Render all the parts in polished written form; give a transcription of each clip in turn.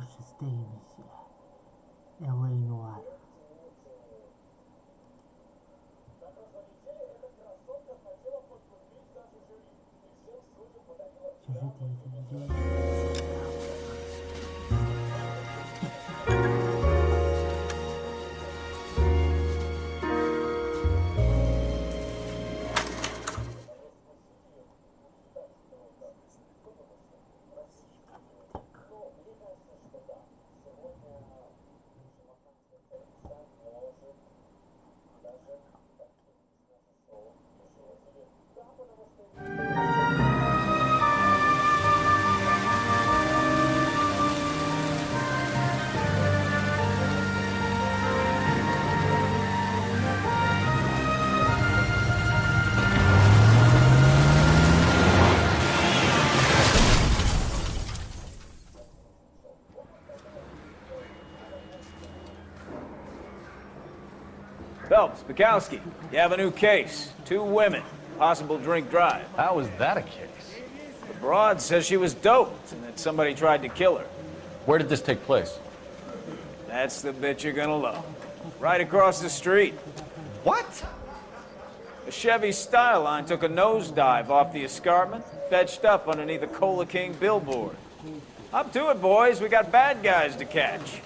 шестая миссия. L.A Noire. Сюжет этой видео. Phelps, Bukowski, you have a new case. 2 women, possible drink drive. How is that a case? The broad says she was doped and that somebody tried to kill her. Where did this take place? That's the bit you're gonna love. Right across the street. What? A Chevy Styline took a nosedive off the escarpment, fetched up underneath a Cola King billboard. Up to it, boys. We got bad guys to catch.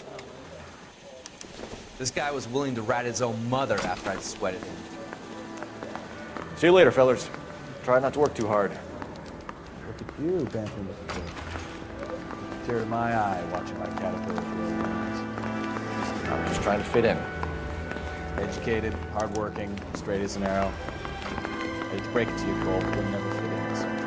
This guy was willing to rat his own mother after I'd sweated him. See you later, fellas. Try not to work too hard. Look at you, bantering with the kid. Tear to my eye watching my caterpillar grow wings. I'm just trying to fit in. Educated, hardworking, straight as an arrow. I hate to break it to you, Cole, but you'll never fit in this country.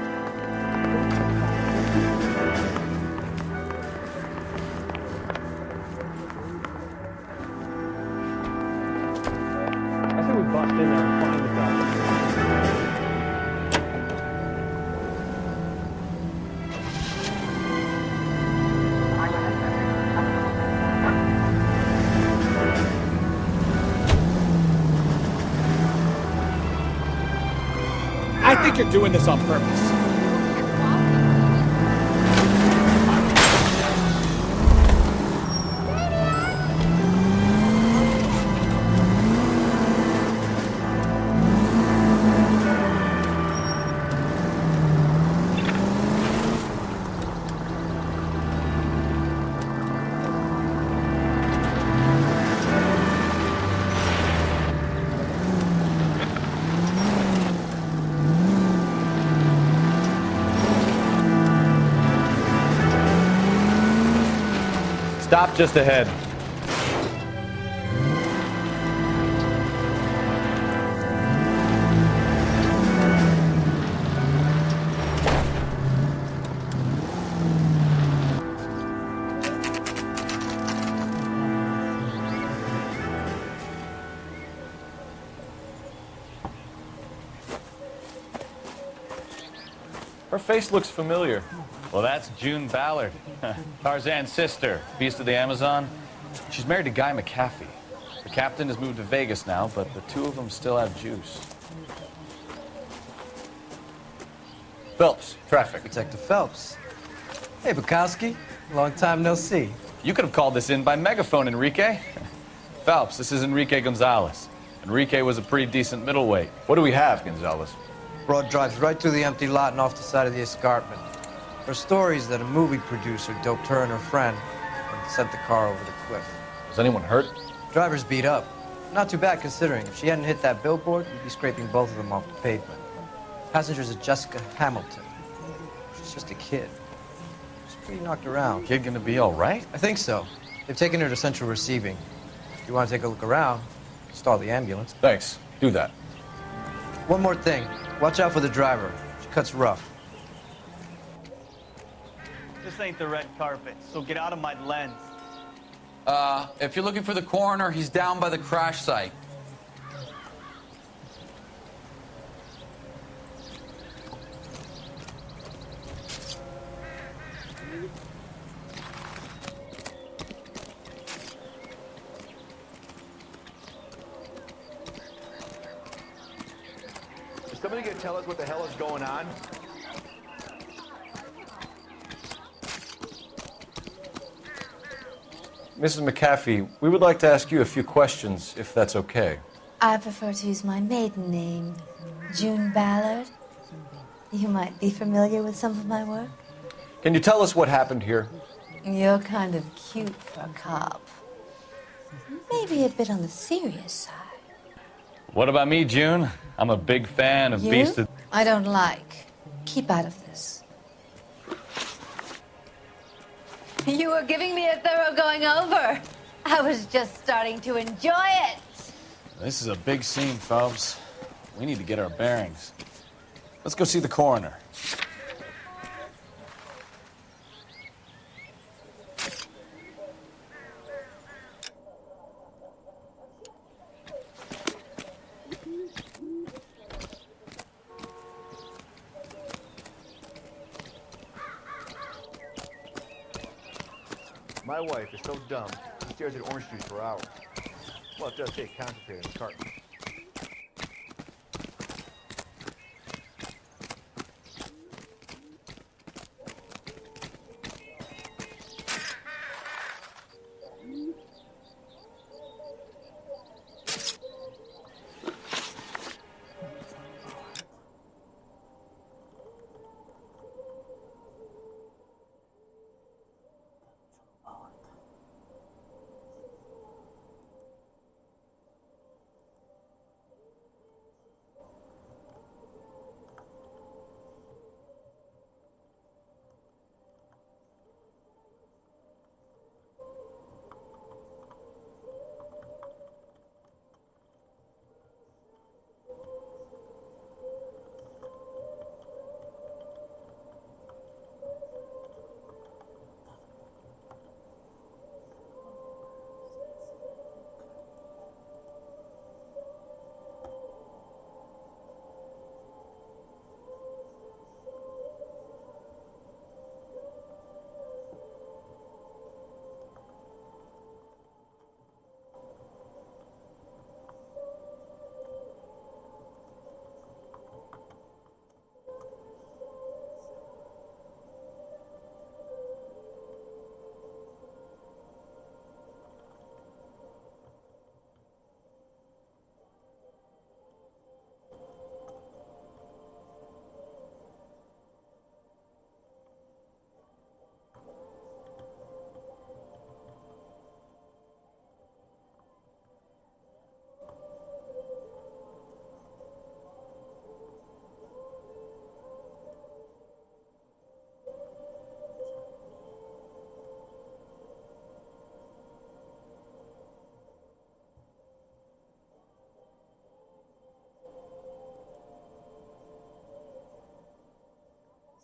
I think we bust in there and find the guy. I think you're doing this on purpose. Stop just ahead. Her face looks familiar. Well, that's June Ballard, Tarzan's sister, Beast of the Amazon. She's married to Guy McAfee. The captain has moved to Vegas now, but the 2 of them still have juice. Phelps, traffic. Detective Phelps. Hey, Bukowski. Long time no see. You could have called this in by megaphone, Enrique. Phelps, this is Enrique Gonzalez. Enrique was a pretty decent middleweight. What do we have, Gonzalez? Broad drives right through the empty lot and off the side of the escarpment. Her story is that a movie producer doped her and her friend and sent the car over the cliff. Was anyone hurt? Driver's beat up. Not too bad considering. If she hadn't hit that billboard, we'd be scraping both of them off the pavement. Passenger's a Jessica Hamilton. She's just a kid. She's pretty knocked around. Kid gonna be all right? I think so. They've taken her to central receiving. If you want to take a look around, stall the ambulance. Thanks. Do that. One more thing. Watch out for the driver. She cuts rough. This ain't the red carpet, so get out of my lens. If you're looking for the coroner, he's down by the crash site. Is somebody gonna tell us what the hell is going on? Mrs. McAfee, we would like to ask you a few questions, if that's okay. I prefer to use my maiden name, June Ballard. You might be familiar with some of my work. Can you tell us what happened here? You're kind of cute for a cop. Maybe a bit on the serious side. What about me, June? I'm a big fan of You? Beast of... I don't like. Keep out of this. You were giving me a thorough going over. I was just starting to enjoy it. This is a big scene, Phelps. We need to get our bearings. Let's go see the coroner. My wife is so dumb, she stares at orange juice for hours. Well, it does take concentrated in the carton.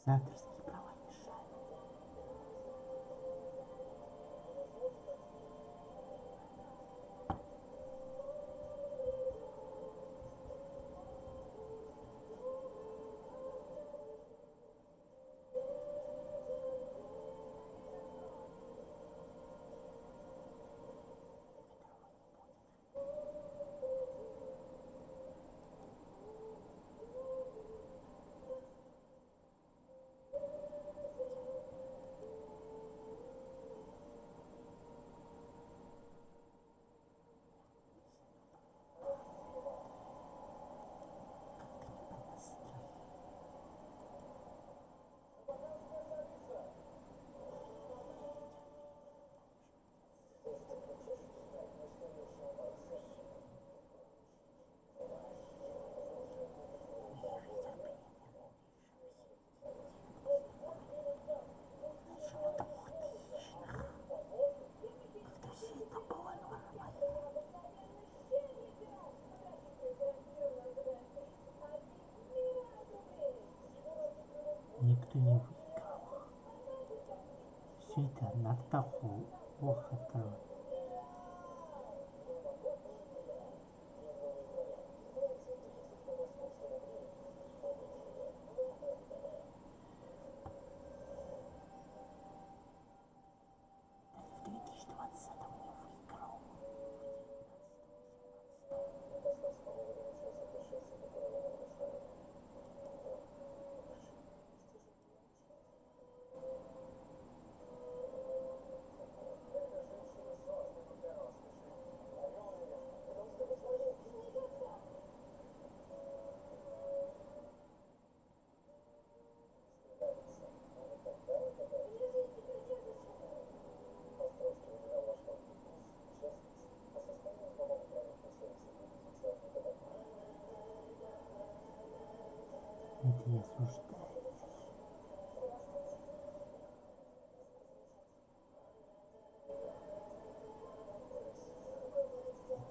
Авторские права мешают. Никто не выиграл. Все это на птаху. Ох, это... В 2020 не выиграл.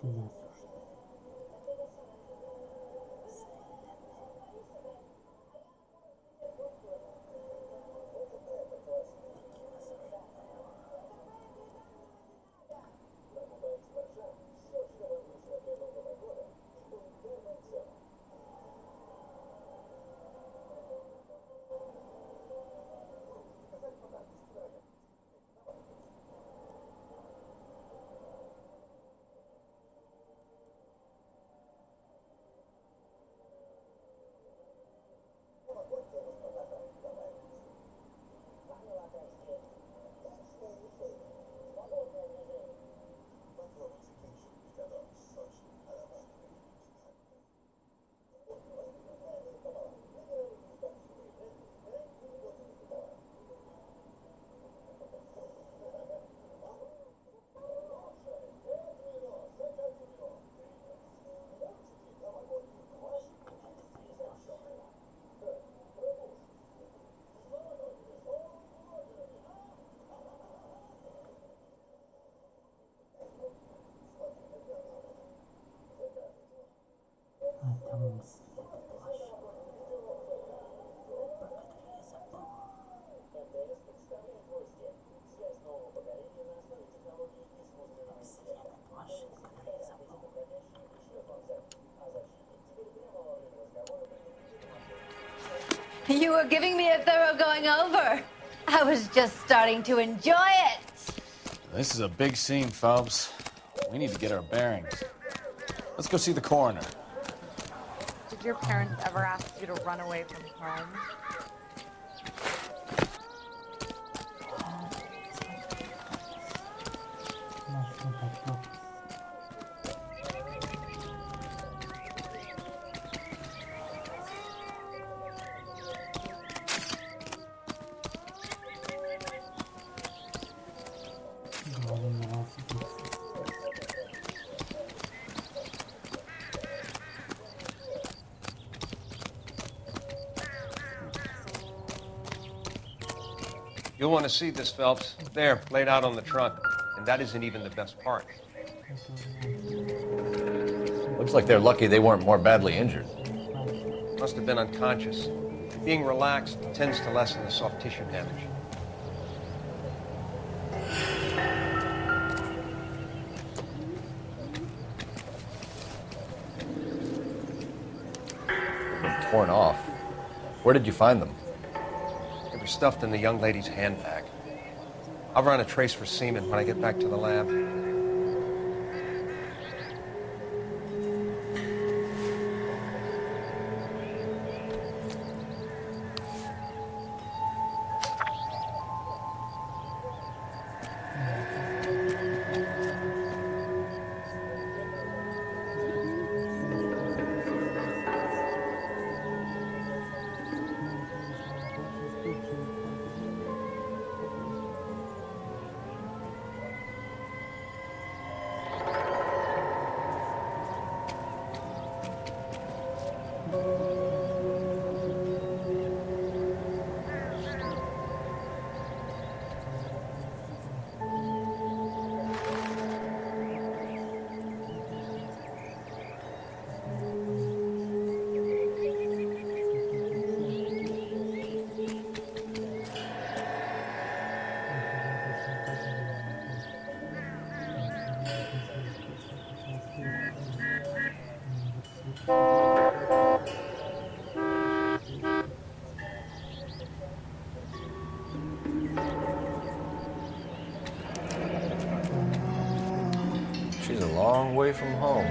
осуждаю. Там миссия ваша. Про которую я забыл. Миссия этот машин, который я забыл. You were giving me a thorough going over. I was just starting to enjoy it. This is a big scene, Phelps. We need to get our bearings. Let's go see the coroner. Did your parents ever ask you to run away from home? You'll want to see this, Phelps. There, laid out on the trunk. And that isn't even the best part. Looks like they're lucky they weren't more badly injured. Must have been unconscious. Being relaxed tends to lessen the soft tissue damage. They've been torn off. Where did you find them? They were stuffed in the young lady's handbag. I'll run a trace for semen when I get back to the lab. She's a long way from home.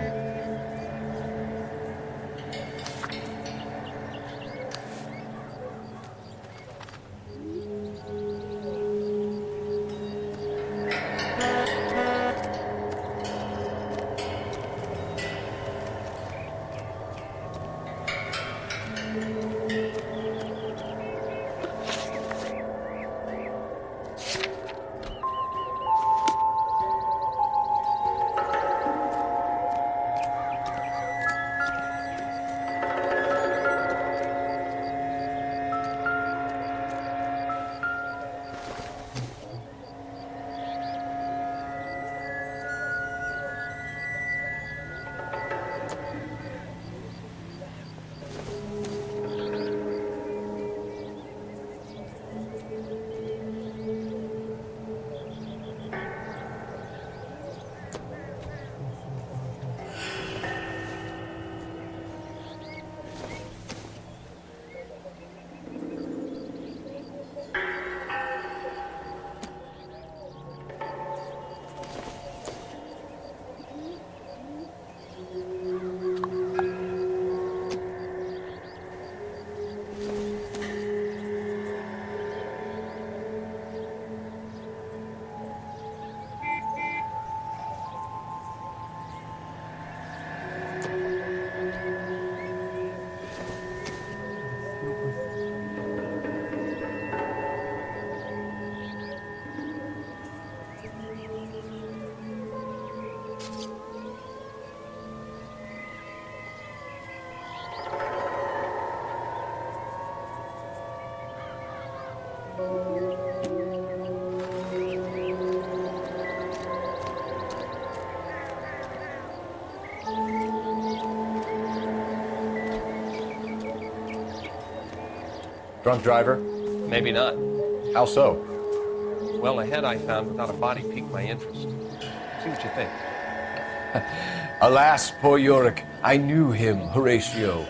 Drunk driver? Maybe not. How so? Well, a head I found without a body piqued my interest. See what you think. Alas, poor Yorick. I knew him, Horatio.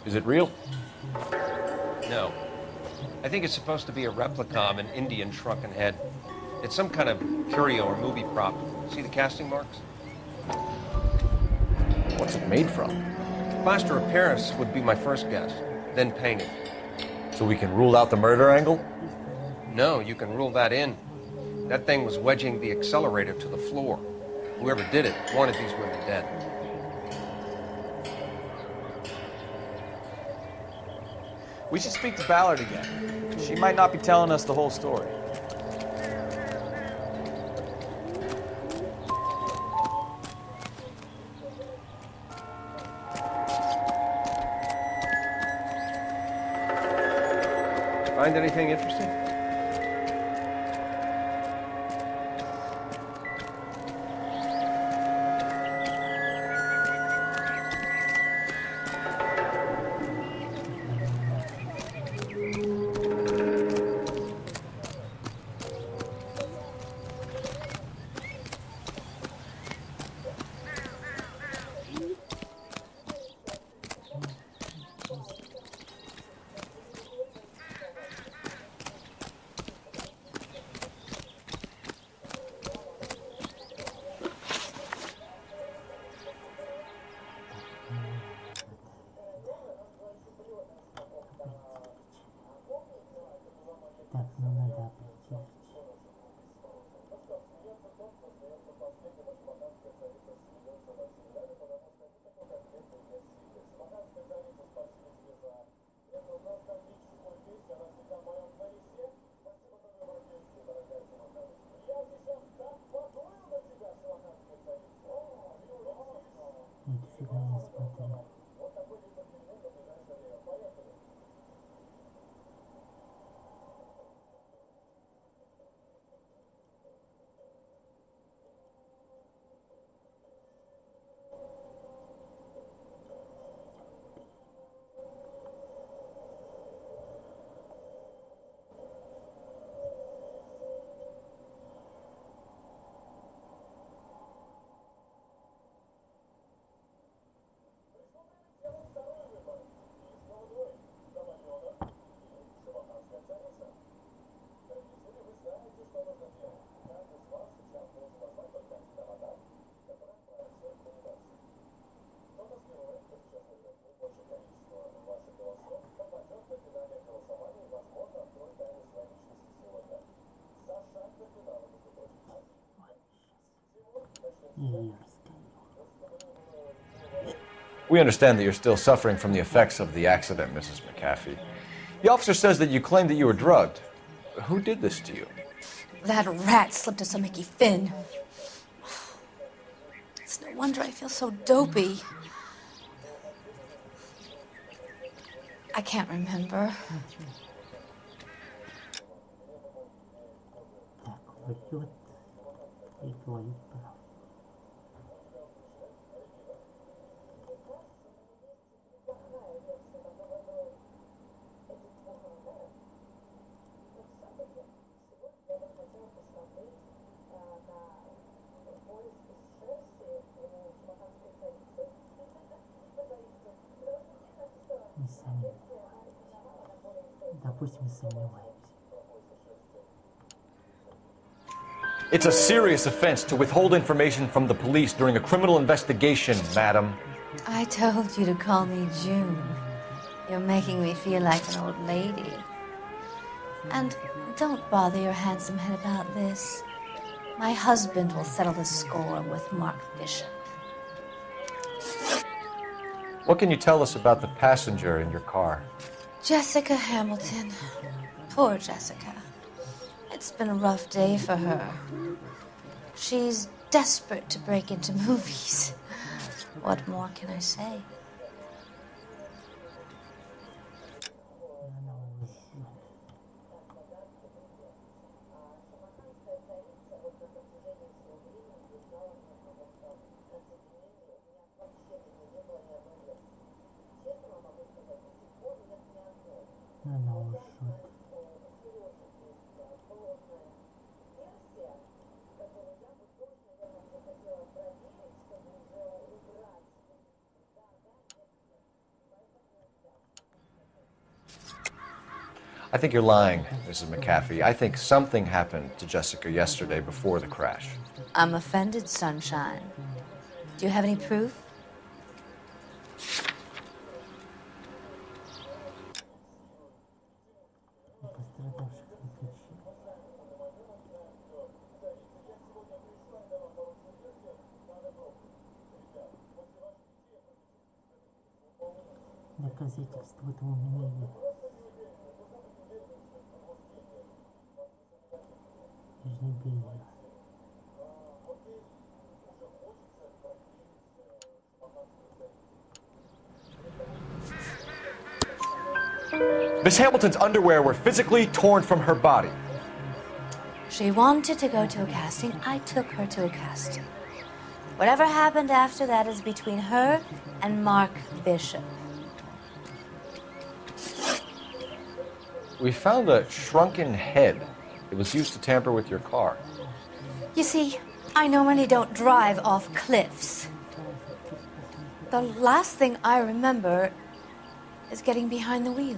Is it real? No. I think it's supposed to be a replica of an Indian shrunken head. It's some kind of curio or movie prop. See the casting marks? What's it made from? Plaster of Paris would be my first guess, then painted. So we can rule out the murder angle? No, you can rule that in. That thing was wedging the accelerator to the floor. Whoever did it wanted these women dead. We should speak to Ballard again. She might not be telling us the whole story. Find anything interesting? Так, ну надо определить. Эту фигню не смотри. We understand that you're still suffering from the effects of the accident, Mrs. McAfee. The officer says that you claimed that you were drugged. Who did this to you? That rat slipped us a Mickey Finn. It's no wonder I feel so dopey. I can't remember. Так, вперед и твою правду. Не сомневаюсь. Допустим, сомневаемся. It's a serious offense to withhold information from the police during a criminal investigation, madam. I told you to call me June. You're making me feel like an old lady. And don't bother your handsome head about this. My husband will settle the score with Mark Bishop. What can you tell us about the passenger in your car? Jessica Hamilton. Poor Jessica. It It's been a rough day for her. She's desperate to break into movies. What more can I say? I think you're lying, Mrs. McAfee. I think something happened to Jessica yesterday before the crash. I'm offended, Sunshine. Do you have any proof? Доказательства этого мнения. Не бей ее. Miss Hamilton's underwear were physically torn from her body. She wanted to go to a casting. I took her to a casting. Whatever happened after that is between her and Mark Bishop. We found a shrunken head. It was used to tamper with your car. You see, I normally don't drive off cliffs. The last thing I remember is getting behind the wheel.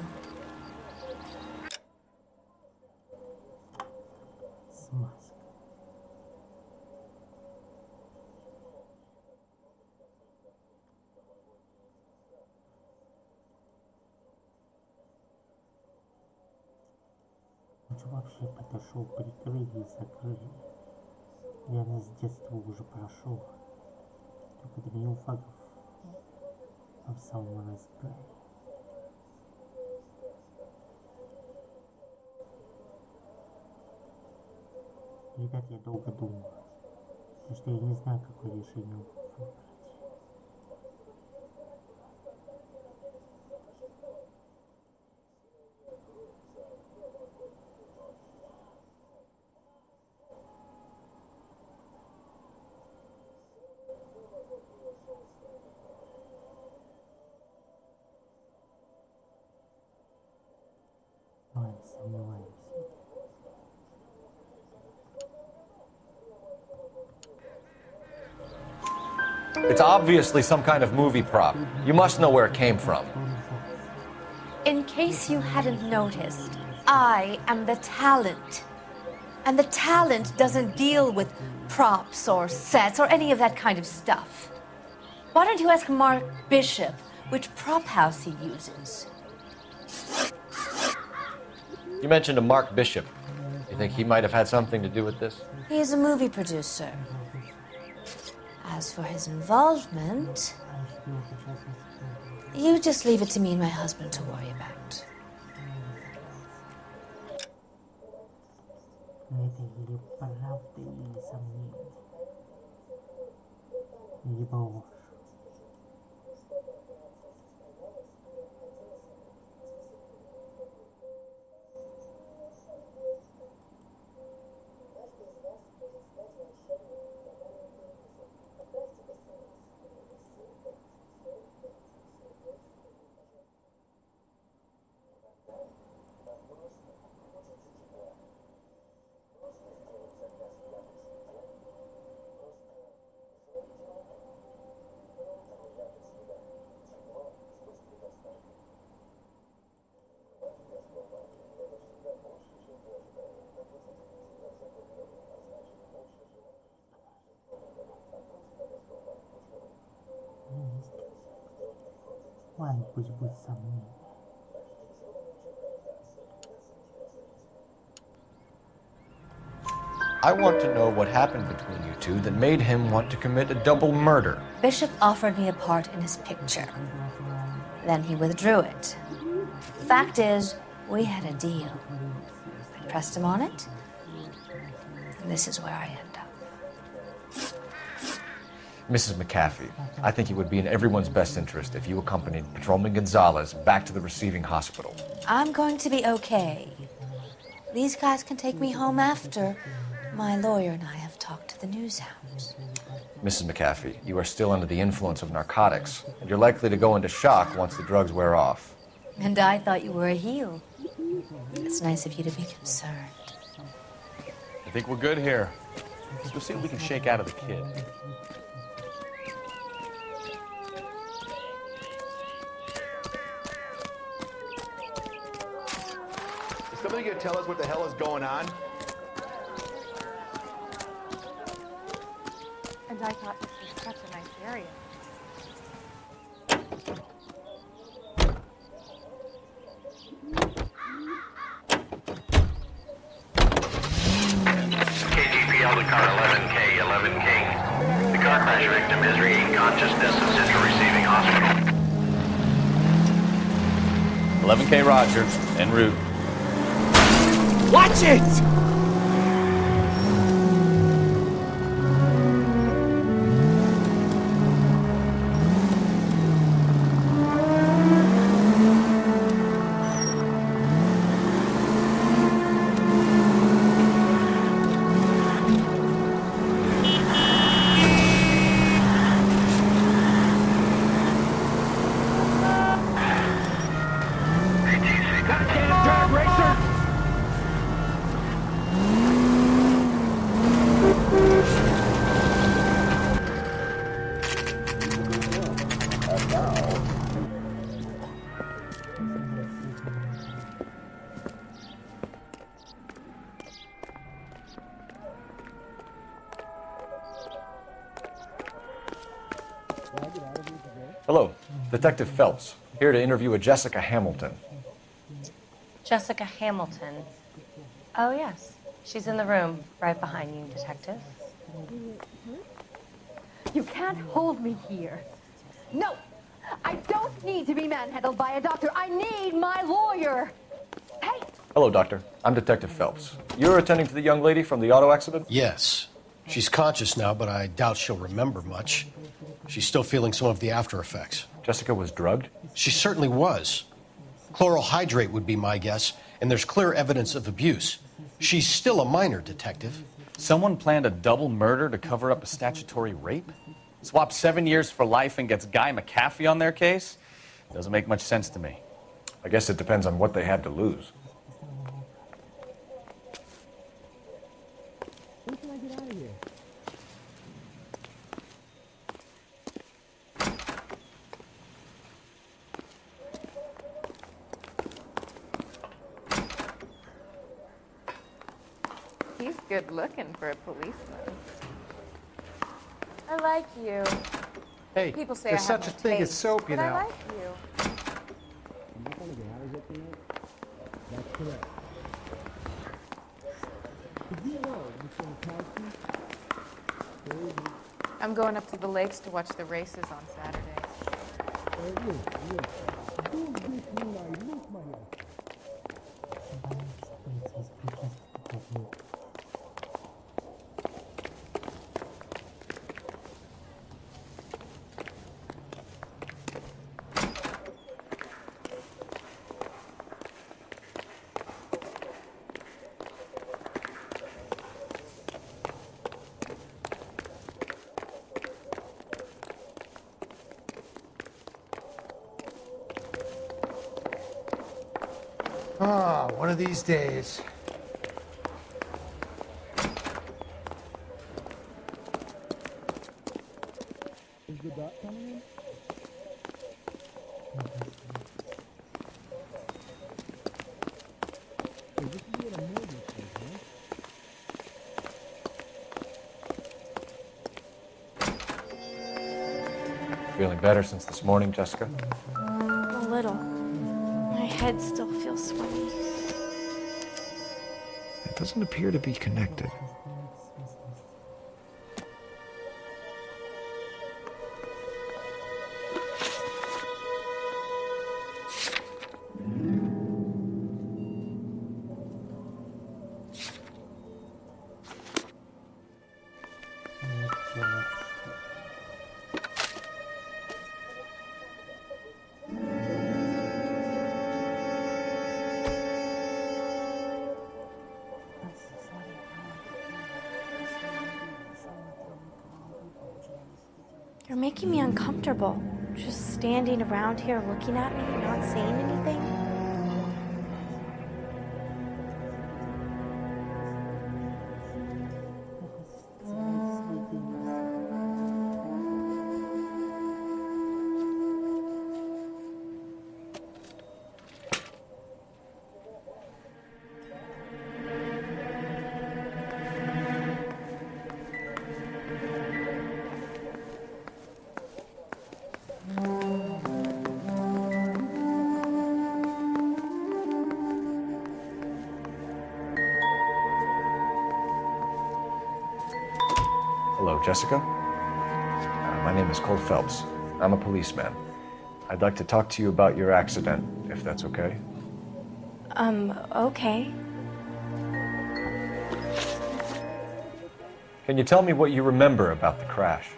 Лучше вообще подошел, прикрыли и закрыли. Я с детства уже прошел. Только Даниил Фагов в самом разгаре. Ребят, я долго думал, потому что я не знаю, какое решение выбрать. Ладно, сомневаюсь. It's obviously some kind of movie prop. You must know where it came from. In case you hadn't noticed, I am the talent. And the talent doesn't deal with props or sets or any of that kind of stuff. Why don't you ask Mark Bishop which prop house he uses? You mentioned a Mark Bishop. You think he might have had something to do with this? He is a movie producer. As for his involvement, you just leave it to me and my husband to worry about. Это или правда, или сомнение. Либо ложь. Ладно, пусть будет сомнение. I want to know what happened between you two that made him want to commit a double murder. Bishop offered me a part in his picture. Then he withdrew it. Fact is, we had a deal. I pressed him on it, And this is where I end up. Mrs. McAfee, I think it would be in everyone's best interest if you accompanied Patrolman Gonzalez back to the receiving hospital. I'm going to be okay. These guys can take me home after my lawyer and I have talked to the news hounds. Mrs. McAfee, you are still under the influence of narcotics, and you're likely to go into shock once the drugs wear off. And I thought you were a heel. It's nice of you to be concerned. I think we're good here. Let's go see what we can shake out of the kid. Is somebody gonna tell us what the hell is going on? And I thought this was such a nice area. KGPL to car 11K, 11K. The car crash victim is regaining consciousness and sent to receiving hospital. 11K Roger, en route. Watch it! Hello, Detective Phelps, here to interview a Jessica Hamilton. Jessica Hamilton. Oh, yes. She's in the room right behind you, Detective. You can't hold me here. No! I don't need to be manhandled by a doctor. I need my lawyer. Hey! Hello, Doctor. I'm Detective Phelps. You're attending to the young lady from the auto accident? Yes. She's conscious now, but I doubt she'll remember much. She's still feeling some of the after effects. Jessica was drugged? She certainly was. Chloral hydrate would be my guess, and there's clear evidence of abuse. She's still a minor, Detective. Someone planned a double murder to cover up a statutory rape? Swap 7 years for life and gets Guy McAfee on their case? Doesn't make much sense to me. I guess it depends on what they had to lose. When can I get out of here? He's good looking for a policeman. I like you. Hey, People say there's I have such a no thing as taste, soap, you but know. I like you. I'm not gonna get out of here tonight. That's correct. Did you know Mr. McCarthy? I'm going up to the lakes to watch the races on Saturday. Look. Don't get me like, look, my life. Ah, one of these days. Is the doc coming in? Hey, this is what a movie says, huh? Feeling better since this morning, Jessica? A little. My head still feels sweaty. It doesn't appear to be connected. You're making me uncomfortable. Just standing around here looking at me, not saying anything. Hello, Jessica. My name is Cole Phelps. I'm a policeman. I'd like to talk to you about your accident, if that's okay. Okay. Can you tell me what you remember about the crash?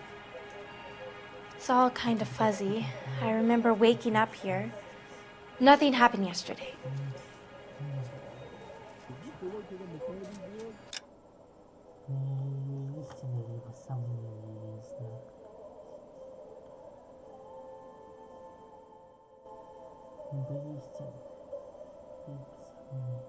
It's all kind of fuzzy. I remember waking up here. Nothing happened yesterday. Истина его сомнения не знаю. Ибо истина, ибо сомнения.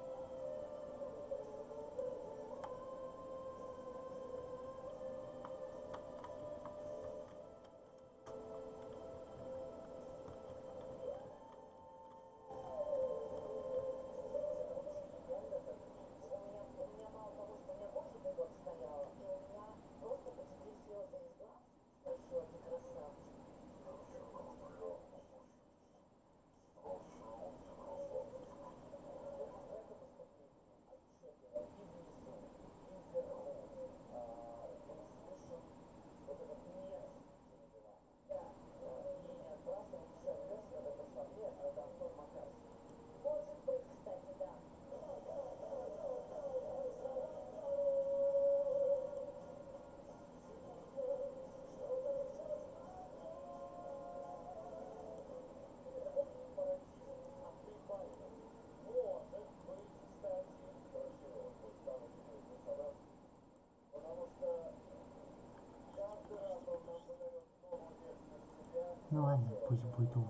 Ну ладно, пусть будет ложь.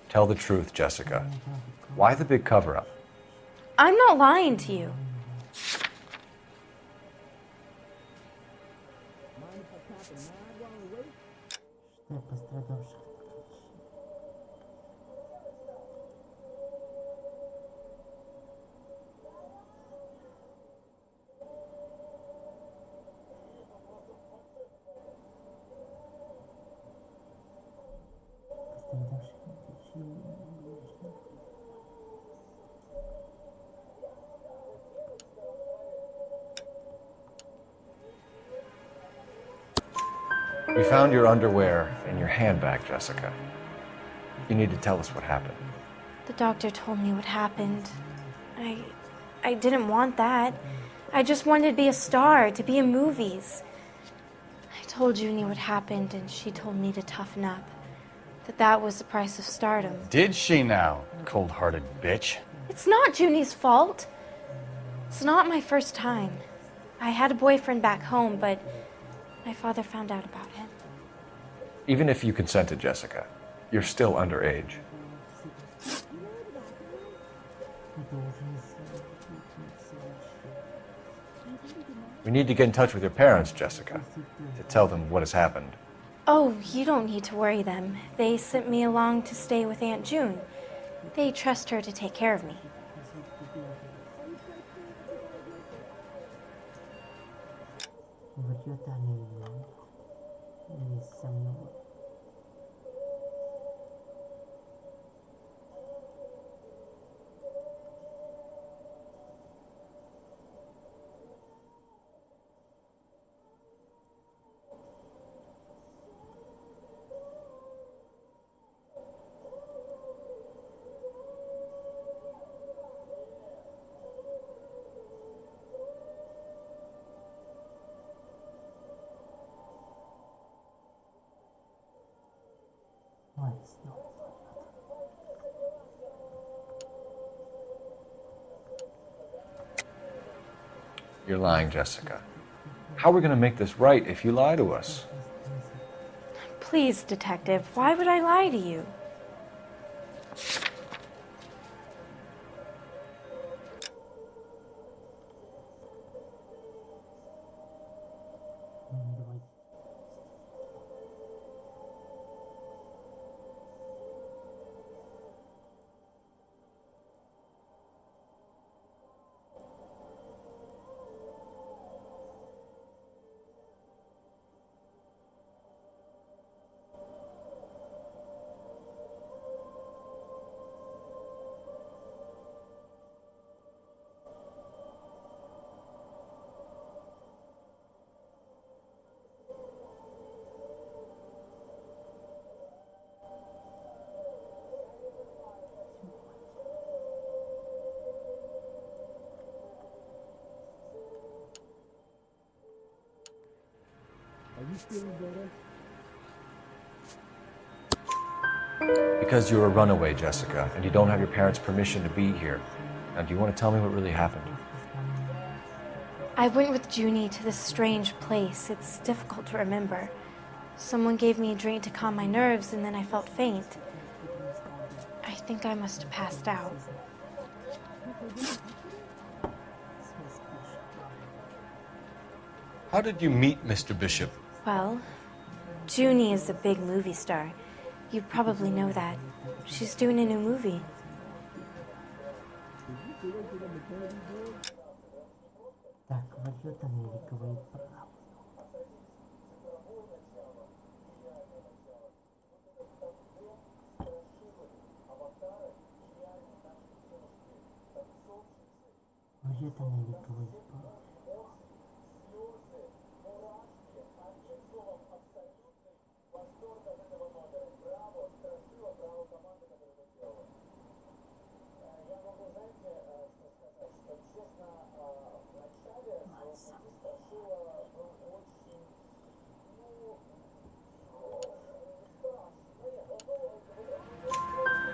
Tell the truth, Jessica. Why the big cover-up? I'm not lying to you. Что пострадавших отключили. Пострадавших отключили. We found your underwear in your handbag, Jessica. You need to tell us what happened. The doctor told me what happened. I didn't want that. I just wanted to be a star, to be in movies. I told Junie what happened, and she told me to toughen up. That was the price of stardom. Did she now, cold-hearted bitch? It's not Junie's fault. It's not my first time. I had a boyfriend back home, but my father found out about him. Even if you consented, Jessica, you're still underage. We need to get in touch with your parents, Jessica, to tell them what has happened. Oh, you don't need to worry them. They sent me along to stay with Aunt June. They trust her to take care of me. Врет она ему. Не со мной. You're lying, Jessica. How are we going to make this right if you lie to us? Please, Detective, why would I lie to you? Are you feeling better? Because you're a runaway, Jessica, and you don't have your parents' permission to be here. Now, do you want to tell me what really happened? I went with Junie to this strange place. It's difficult to remember. Someone gave me a drink to calm my nerves, and then I felt faint. I think I must have passed out. How did you meet Mr. Bishop? Well, Junie is a big movie star. You probably know that. She's doing a new movie. Так, валюта наликовый прав. Валюта наликовый прав.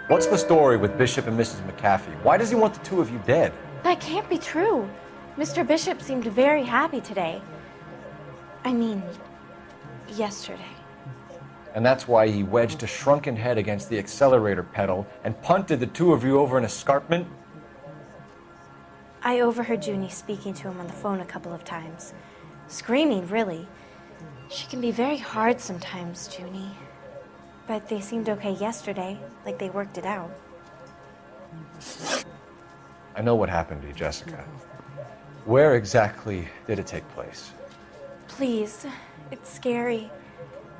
What's the story with Bishop and Mrs. McAfee? Why does he want the two of you dead? That can't be true. Mr. Bishop seemed very happy today. I mean, yesterday. And that's why he wedged a shrunken head against the accelerator pedal and punted the two of you over an escarpment? I overheard Junie speaking to him on the phone a couple of times. Screaming, really. She can be very hard sometimes, Junie. But they seemed okay yesterday, like they worked it out. I know what happened to you, Jessica. Where exactly did it take place? Please, it's scary.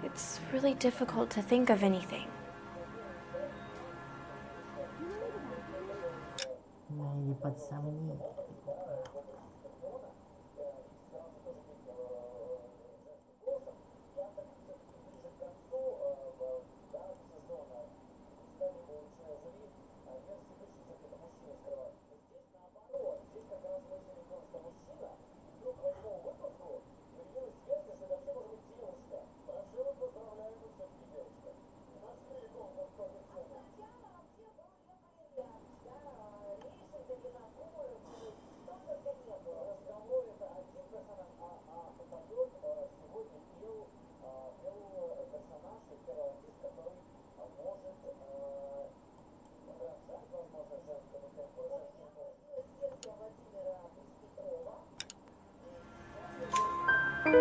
It's really difficult to think of anything. Не под сомнение.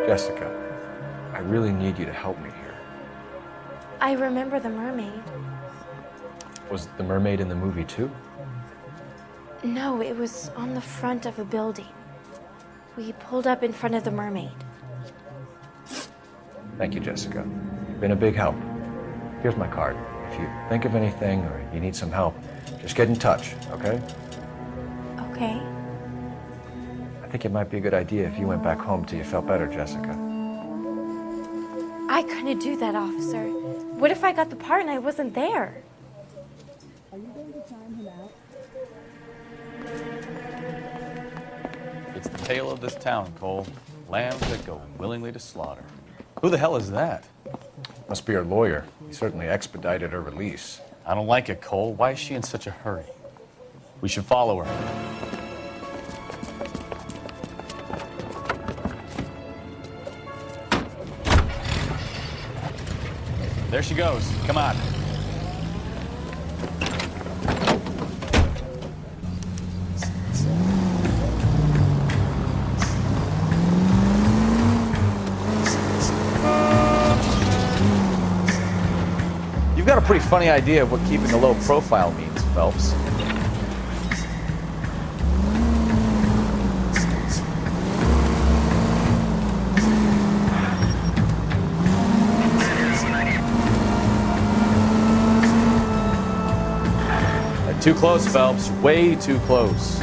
Jessica, I really need you to help me here. I remember the mermaid. Was the mermaid in the movie too? No, it was on the front of a building. We pulled up in front of the mermaid. Thank you, Jessica. You've been a big help. Here's my card. If you think of anything or you need some help, just get in touch, okay? Okay. I think it might be a good idea if you went back home till you felt better, Jessica. I couldn't do that, officer. What if I got the part and I wasn't there? Are you going to time him out? It's the tale of this town, Cole. Lambs that go willingly to slaughter. Who the hell is that? Must be her lawyer. He certainly expedited her release. I don't like it, Cole. Why is she in such a hurry? We should follow her. There she goes. Come on. You've got a pretty funny idea of what keeping a low profile means, Phelps. Too close, Phelps. Way too close.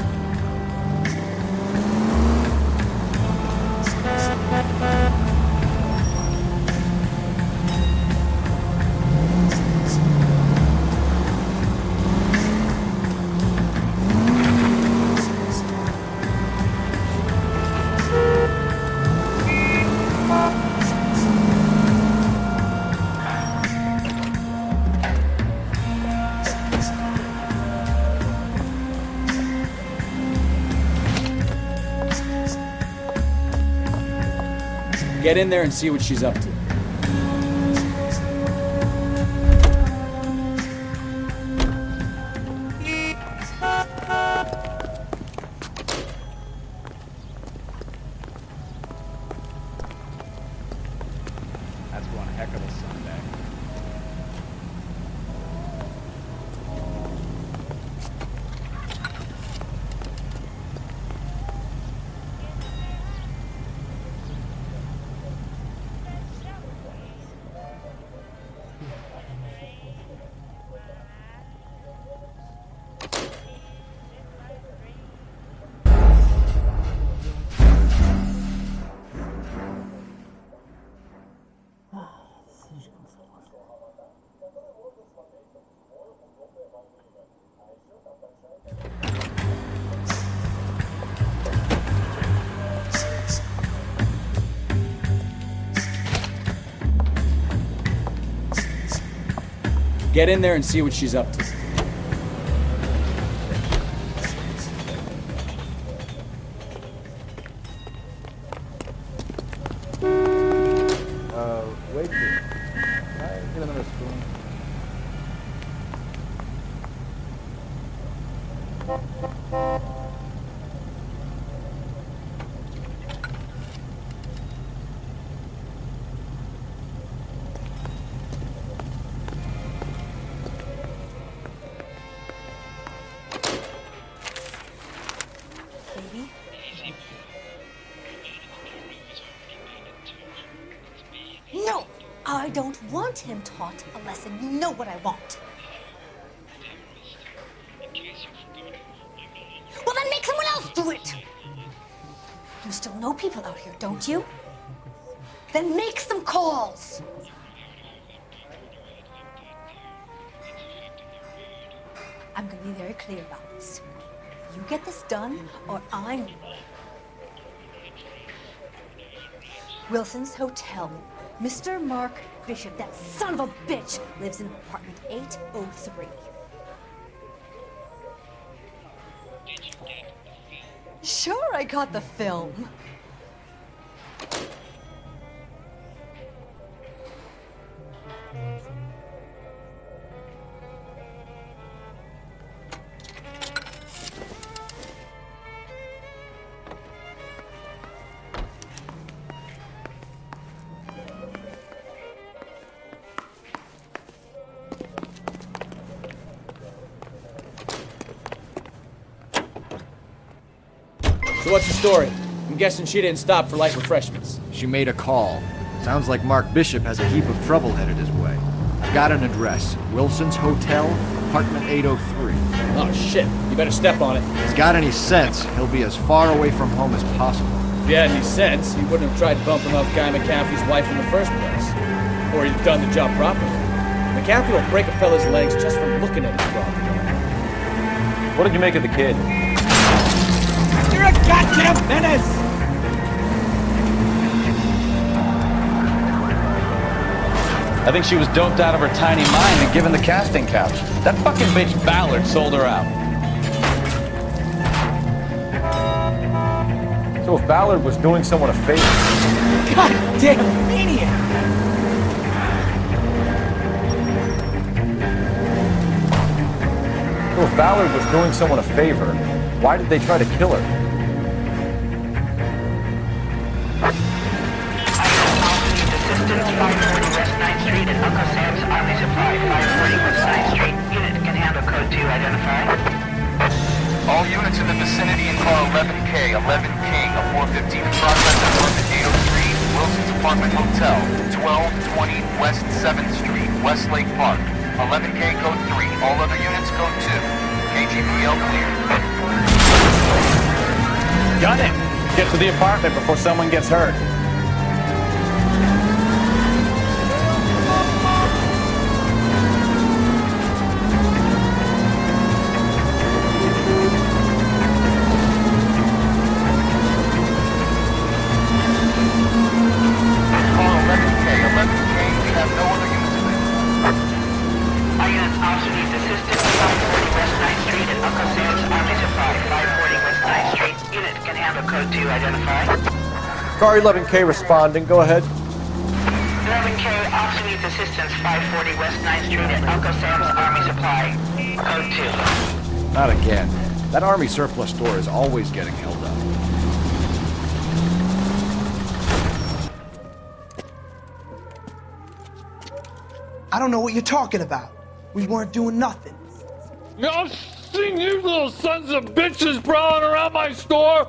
Get in there and see what she's up to. That's one heck of a Sunday. Get in there and see what she's up to. Wait. Can I get another spoon? No, I don't want him taught a lesson. You know what I want. Well, then make someone else do it. You still know people out here, don't you? Then make some calls. I'm gonna be very clear about this. You get this done, or I'm... Wilson's Hotel. Mr. Mark Bishop, that son of a bitch, lives in apartment 803. Sure, I got the film. So what's the story? I'm guessing she didn't stop for light refreshments. She made a call. Sounds like Mark Bishop has a heap of trouble headed his way. I've got an address. Wilson's Hotel, apartment 803. Oh shit, you better step on it. If he's got any sense, he'll be as far away from home as possible. If he had any sense, he wouldn't have tried bumping off Guy McCaffrey's wife in the first place. Or he'd done the job properly. McCaffrey will break a fella's legs just from looking at his property. What did you make of the kid? You're a goddamn menace! I think she was doped out of her tiny mind and given the casting couch. That fucking bitch Ballard sold her out. So if Ballard was doing someone a favor... Goddamn maniac! So if Ballard was doing someone a favor, why did they try to kill her? Assistance 540 West 9th Street at Uncle Sam's Army Supply, 540 West 9th Street. Unit can handle code 2 identified. All units in the vicinity in car 11K, 11 King, a 415 progress at apartment 803, Wilson's Apartment Hotel, 1220 West 7th Street, Westlake Park. 11K code 3, all other units code 2. KGPL cleared. Got it! Get to the apartment before someone gets hurt. Car 11K responding, go ahead. 11K, officer needs assistance, 540 West 9th Street at Uncle Sam's Army Supply, code 2. Not again. That army surplus store is always getting held up. I don't know what you're talking about. We weren't doing nothing. I've seen you little sons of bitches prowling around my store.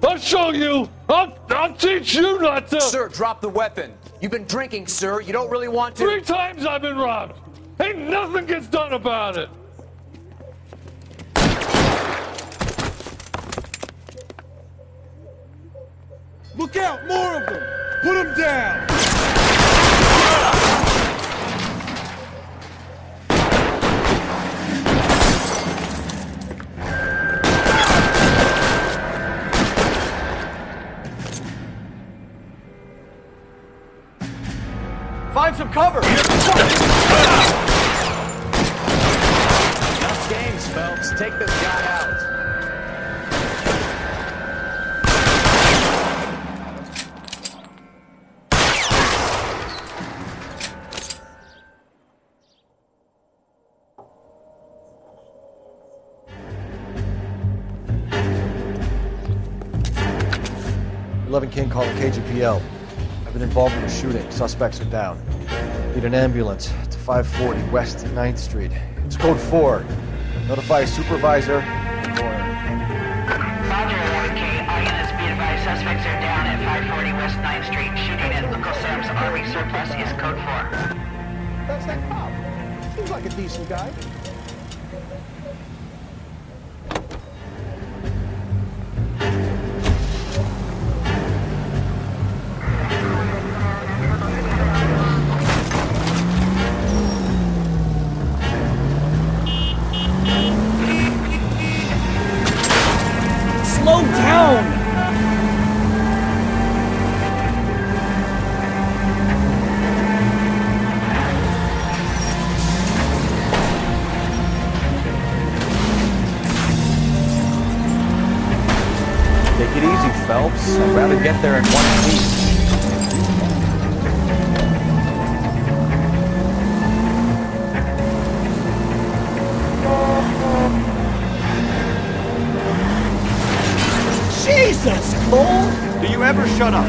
I'll show you. I'll teach you not to. Sir, drop the weapon. You've been drinking, sir. You don't really want to. 3 times I've been robbed. Ain't nothing gets done about it. Look out, more of them! Put them down! Find some cover! Enough games, Phelps. Take this guy out. 11 King calling KGPL. I've been involved in a shooting. Suspects are down. Need an ambulance to 540 West 9th Street. It's code 4. Notify a supervisor. Roger, 11K, all units be advised, suspects are down at 540 West 9th Street. Shooting at Uncle Sam's Army Surplus is code 4. That's that cop. Seems like a decent guy. Slow down! Take it easy, Phelps. I'd rather get there in one piece. Jesus, Cole! Do you ever shut up?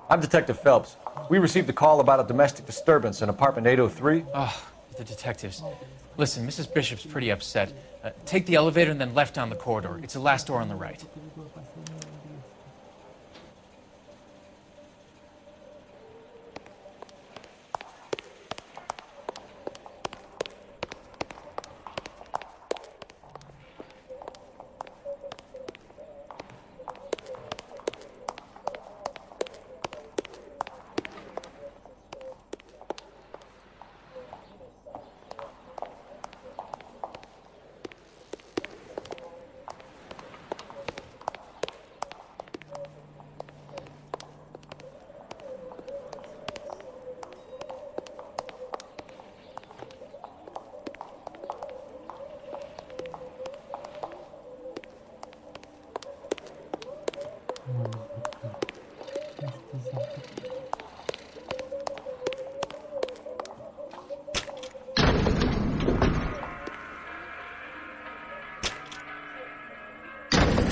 I'm Detective Phelps. We received a call about a domestic disturbance in apartment 803. Oh, the detectives. Listen, Mrs. Bishop's pretty upset. Take the elevator and then left down the corridor. It's the last door on the right.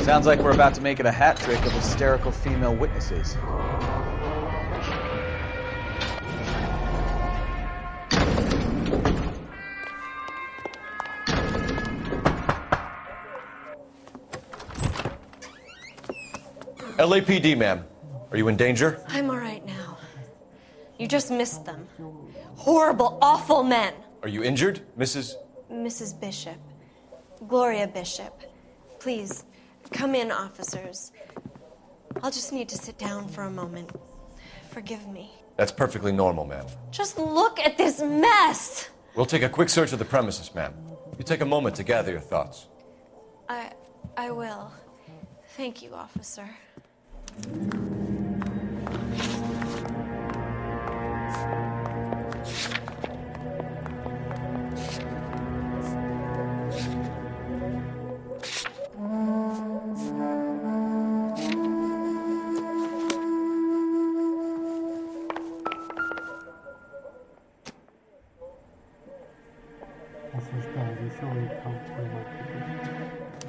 Sounds like we're about to make it a hat trick of hysterical female witnesses. LAPD, ma'am. Are you in danger? I'm all right now. You just missed them. Horrible, awful men. Are you injured, Mrs.? Mrs. Bishop. Gloria Bishop. Please, come in, officers. I'll just need to sit down for a moment. Forgive me. That's perfectly normal, ma'am. Just look at this mess! We'll take a quick search of the premises, ma'am. You take a moment to gather your thoughts. I will. Thank you, officer.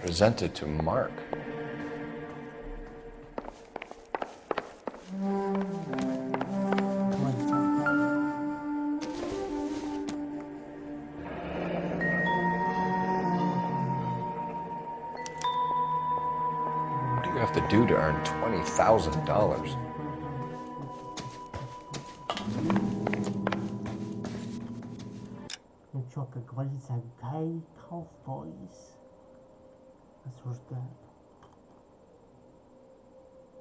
Presented to Mark. What do you have to do to earn $20,000? Ну чё, как говорится, гай ковбойс. Осуждаю.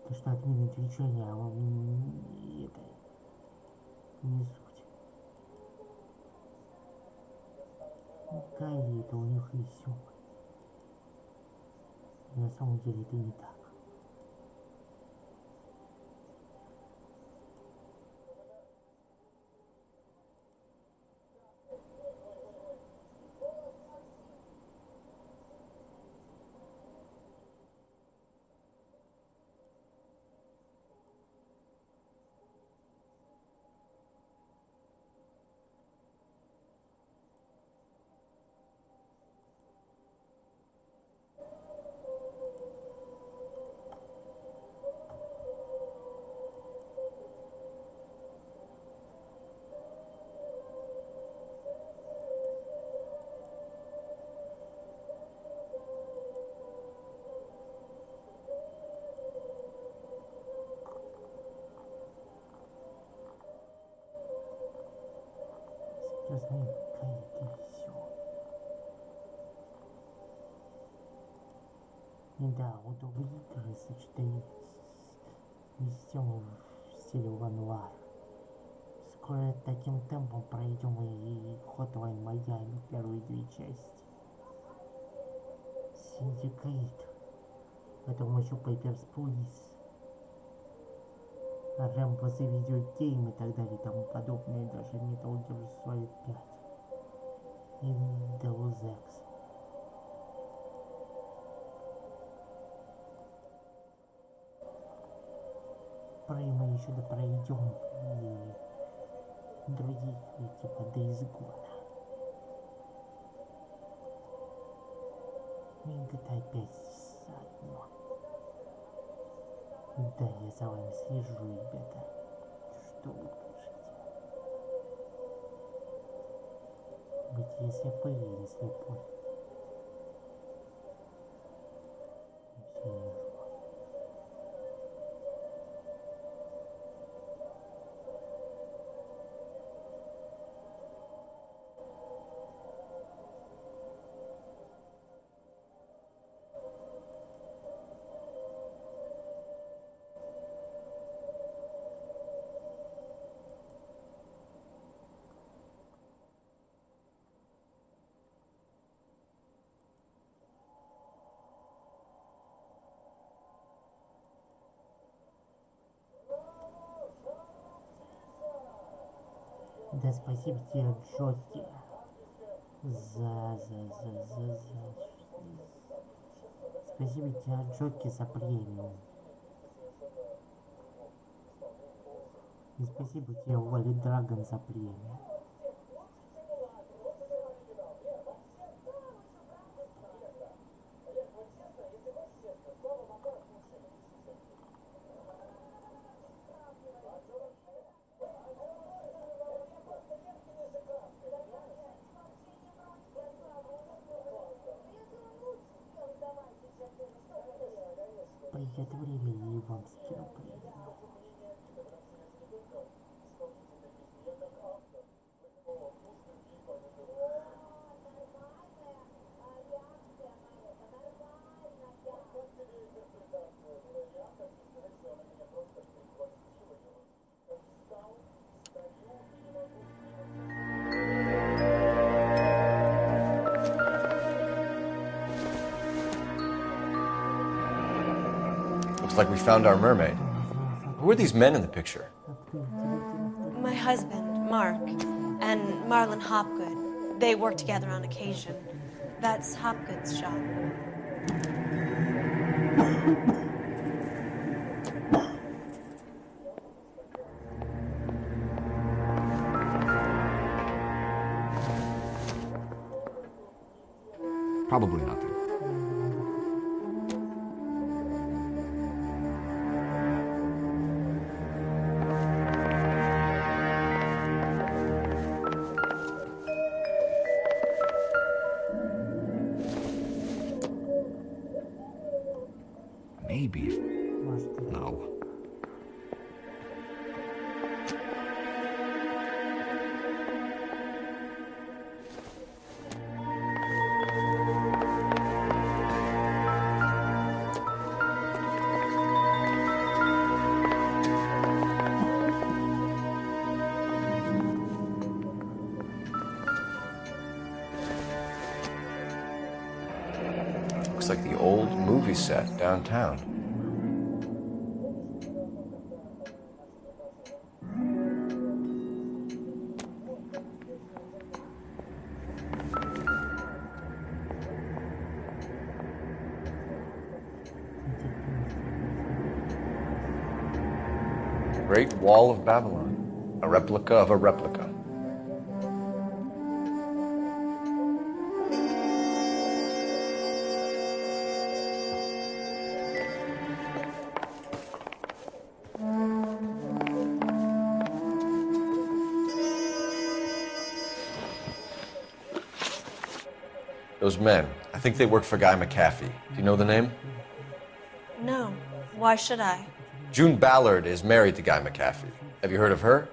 То, что админы движения, это не суть. Гай это у них и все. На самом деле это не так. Серьезно, какая-то и все. И да, удобные игры сочетаются с веселым в стиле L.A Noire. Скоро таким темпом пройдем и Hotline Miami первые две части. Syndicate. Потом еще Papers, Police. Рэмбо за видеогейм и так далее и тому подобное, даже Metal Gear Solid 5 и Deus Ex. Мы еще допройдем и другие типа Days Gone. И GTA 5 заодно. Да, я за вами слежу, ребята. Что вы пишете? Быть Если слепой или слепой. Да спасибо тебе, Джоки, Спасибо тебе, Джоки, за премию. И спасибо тебе, Уолли Драгон, за премию. Придет время, и вам скину премию. Looks like we found our mermaid. Who are these men in the picture? My husband, Mark, and Marlon Hopgood. They work together on occasion. That's Hopgood's shop. Probably nothing. Maybe. No. Looks like the old movie set downtown. Great Wall of Babylon, a replica of a replica. Those men, I think they work for Guy McAfee. Do you know the name? No. Why should I? June Ballard is married to Guy McAfee. Have you heard of her?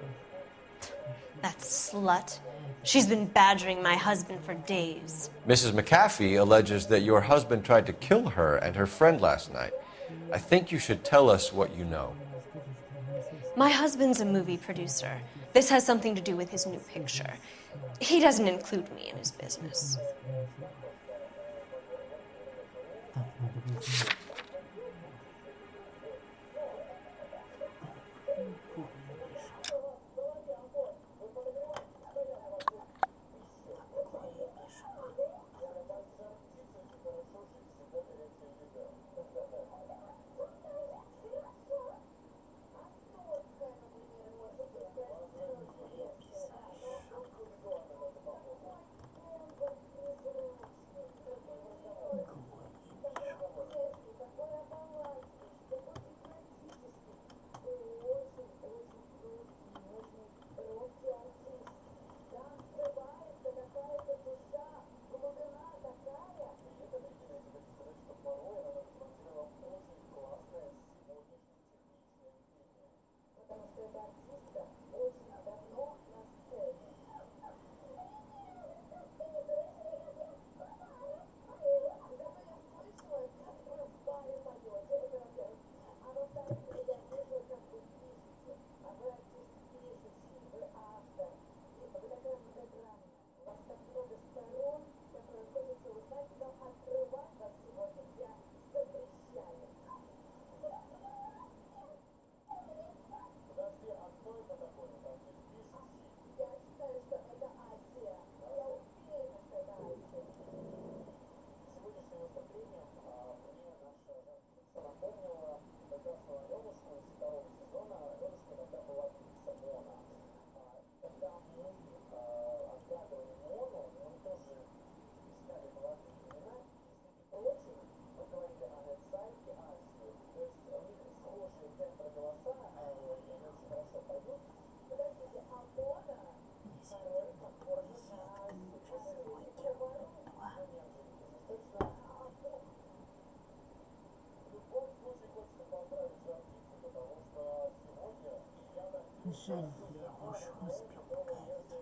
That slut. She's been badgering my husband for days. Mrs. McAfee alleges that your husband tried to kill her and her friend last night. I think you should tell us what you know. My husband's a movie producer. This has something to do with his new picture. He doesn't include me in his business. Жаль, я уж не успел покаяться.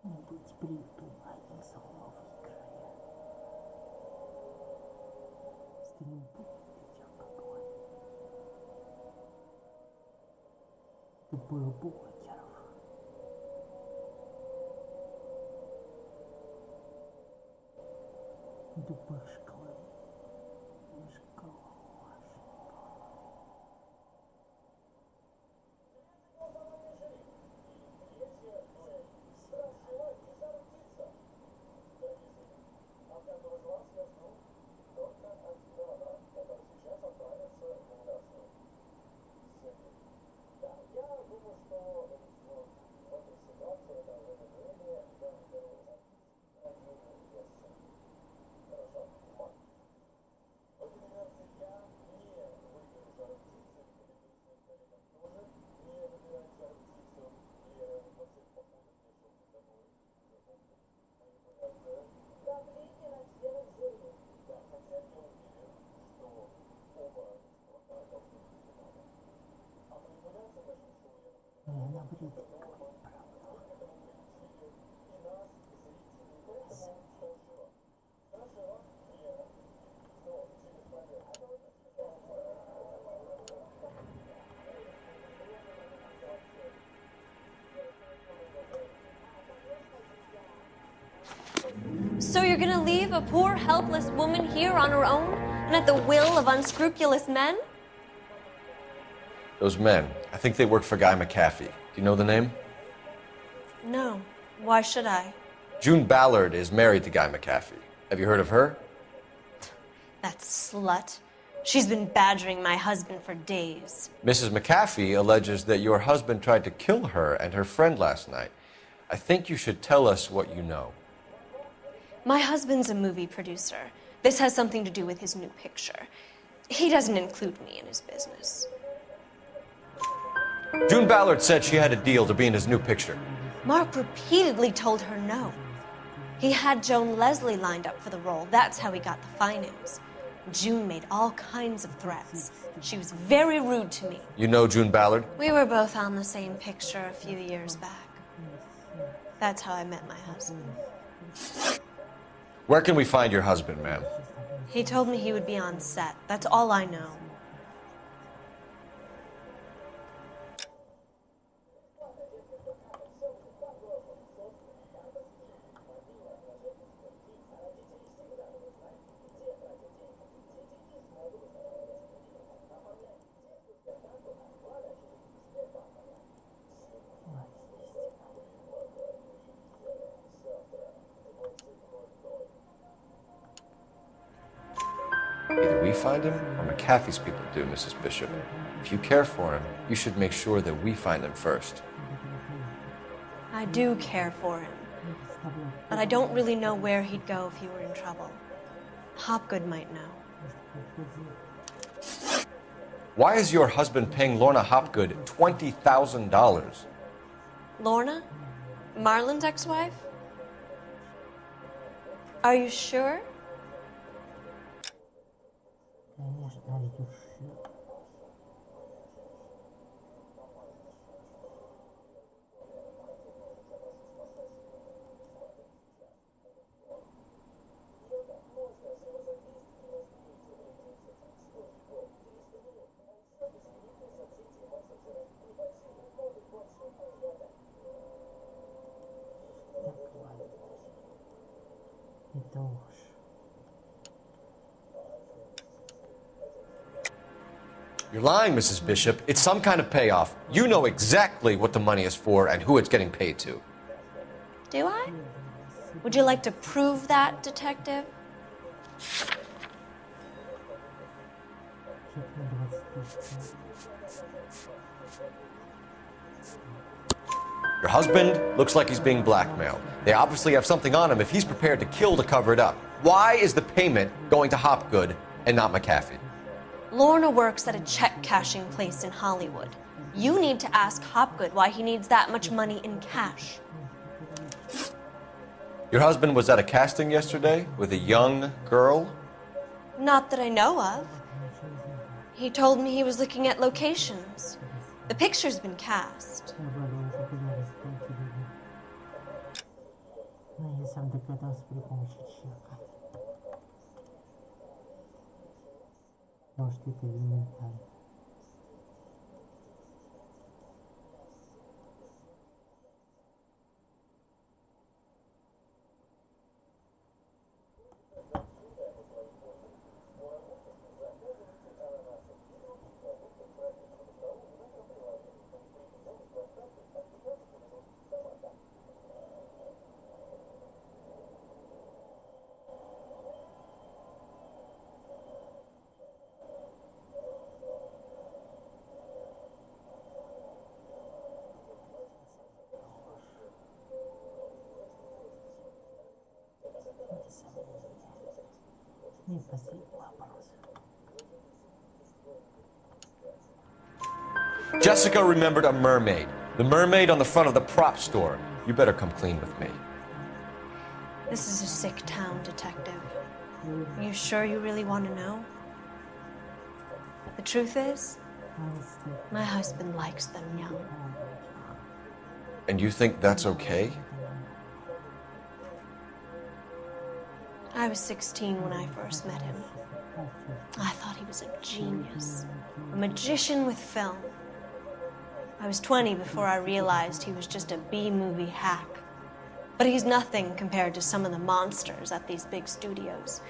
Не быть придуманным в новые края. Стрим будет идти какой. Ты был бухгалтеров. Тупых школы. So you're gonna leave a poor, helpless woman here on her own and at the will of unscrupulous men? Those men, I think they work for Guy McAfee. Do you know the name? No. Why should I? June Ballard is married to Guy McAfee. Have you heard of her? That slut. She's been badgering my husband for days. Mrs. McAfee alleges that your husband tried to kill her and her friend last night. I think you should tell us what you know. My husband's a movie producer. This has something to do with his new picture. He doesn't include me in his business. June Ballard said she had a deal to be in his new picture. Mark repeatedly told her no. He had Joan Leslie lined up for the role. That's how he got the finance. June made all kinds of threats. She was very rude to me. You know June Ballard? We were both on the same picture a few years back. That's how I met my husband. Where can we find your husband, ma'am? He told me he would be on set. That's all I know. Either we find him or McAfee's people do, Mrs. Bishop. If you care for him, you should make sure that we find him first. I do care for him. But I don't really know where he'd go if he were in trouble. Hopgood might know. Why is your husband paying Lorna Hopgood $20,000? Lorna? Marlon's ex-wife? Are you sure? You're lying, Mrs. Bishop. It's some kind of payoff. You know exactly what the money is for and who it's getting paid to. Do I? Would you like to prove that, detective? Your husband looks like he's being blackmailed. They obviously have something on him if he's prepared to kill to cover it up. Why is the payment going to Hopgood and not McAfee? Lorna works at a check-cashing place in Hollywood. You need to ask Hopgood why he needs that much money in cash. Your husband was at a casting yesterday with a young girl? Not that I know of. He told me he was looking at locations. The picture's been cast. Ну, я сам догадался при помощи чека. Потому что это элементарно. И последний вопрос. Jessica remembered a mermaid. The mermaid on the front of the prop store. You better come clean with me. This is a sick town, Detective. Are you sure you really want to know? The truth is, my husband likes them young. And you think that's okay? I was 16 when I first met him. I thought he was a genius, a magician with film. I was 20 before I realized he was just a B-movie hack. But he's nothing compared to some of the monsters at these big studios.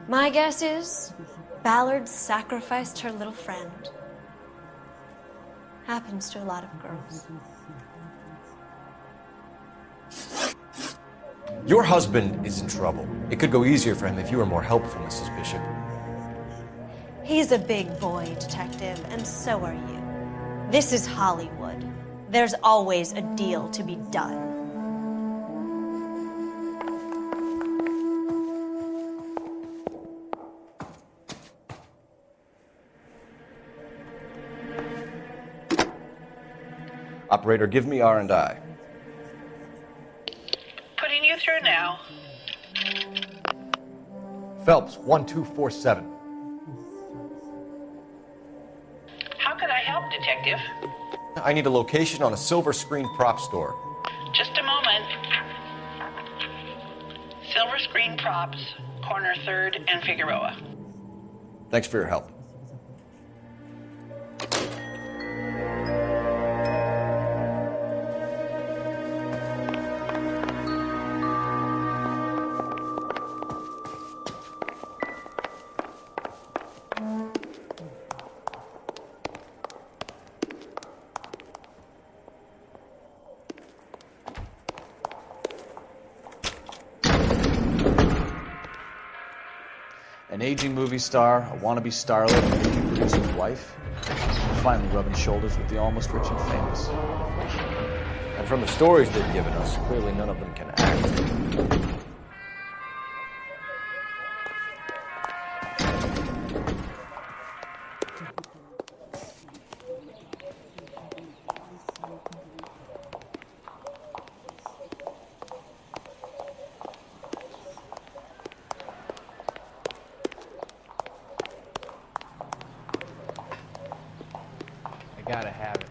My guess is Ballard sacrificed her little friend. Happens to a lot of girls. Your husband is in trouble. It could go easier for him if you were more helpful, Mrs. Bishop. He's a big boy, Detective, and so are you. This is Hollywood. There's always a deal to be done. Operator, give me R&I. Putting you through now. Phelps, 1247. How can I help, Detective? I need a location on a silver screen prop store. Just a moment. Silver Screen Props, corner 3rd and Figueroa. Thanks for your help. An aging movie star, a wannabe starlet, and a movie producer's wife. Finally rubbing shoulders with the almost rich and famous. And from the stories they've given us, clearly none of them can act. Gotta have it.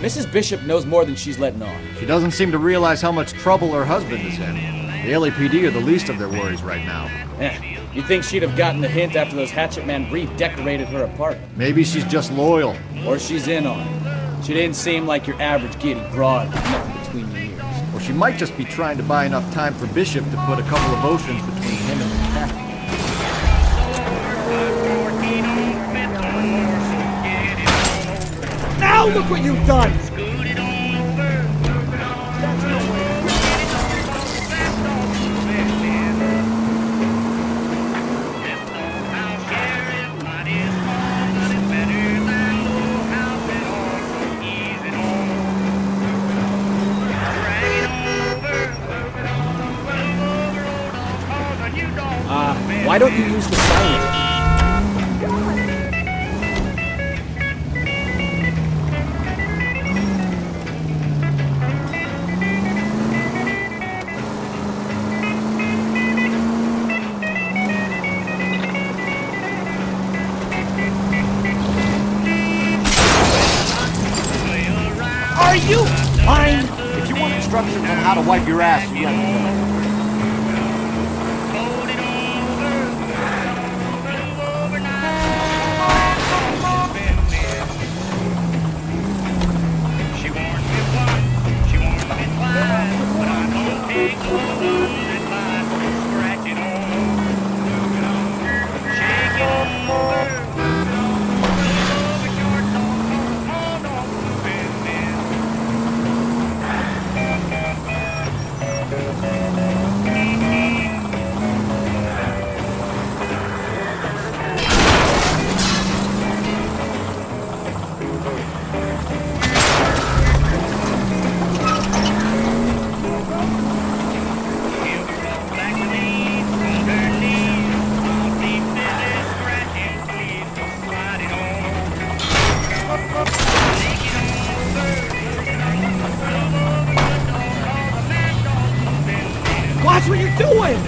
Mrs. Bishop knows more than she's letting on. She doesn't seem to realize how much trouble her husband is in. The LAPD are the least of their worries right now. You'd think she'd have gotten the hint after those hatchet men redecorated her apartment. Maybe she's just loyal. Or she's in on it. She didn't seem like your average giddy broad with nothing between the ears. Or she might just be trying to buy enough time for Bishop to put a couple of oceans between him and the cat. Now look what you've done! Why don't you use the siren? Are you fine? If you want instructions on how to wipe your ass, you let me know. Watch what you're doing!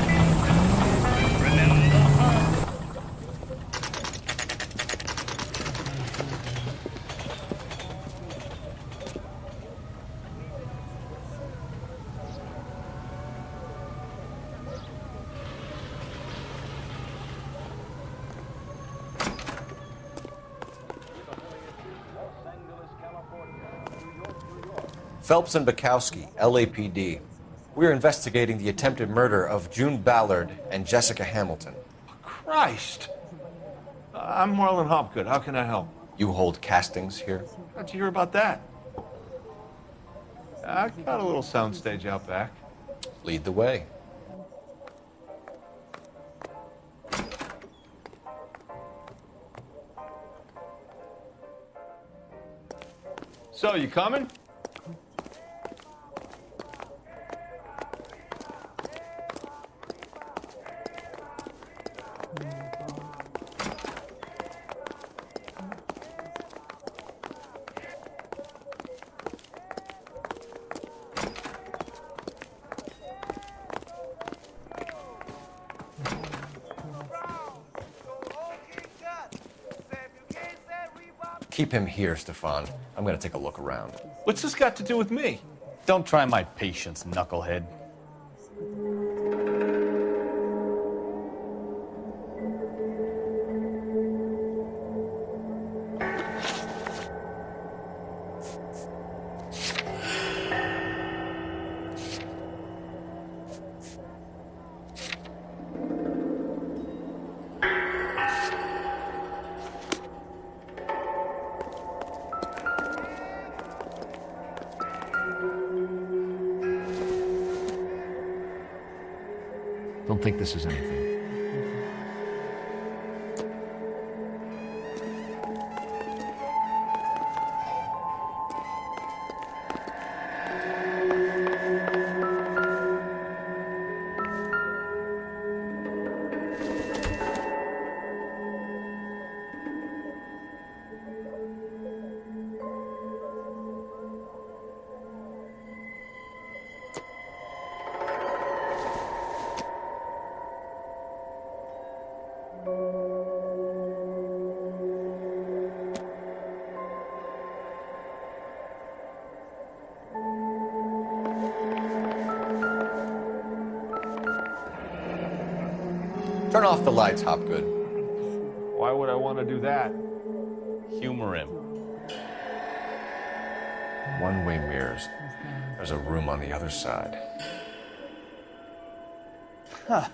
Phelps and Bukowski, LAPD. We're investigating the attempted murder of June Ballard and Jessica Hamilton. Christ! I'm Marlon Hopgood. How can I help? You hold castings here? How'd you hear about that? I got a little soundstage out back. Lead the way. So, you coming? Keep him here, Stefan. I'm gonna take a look around. What's this got to do with me? Don't try my patience, knucklehead. Don't think this is anything. Turn off the lights, Hopgood. Why would I want to do that? Humor him. One-way mirrors. There's a room on the other side. Huh.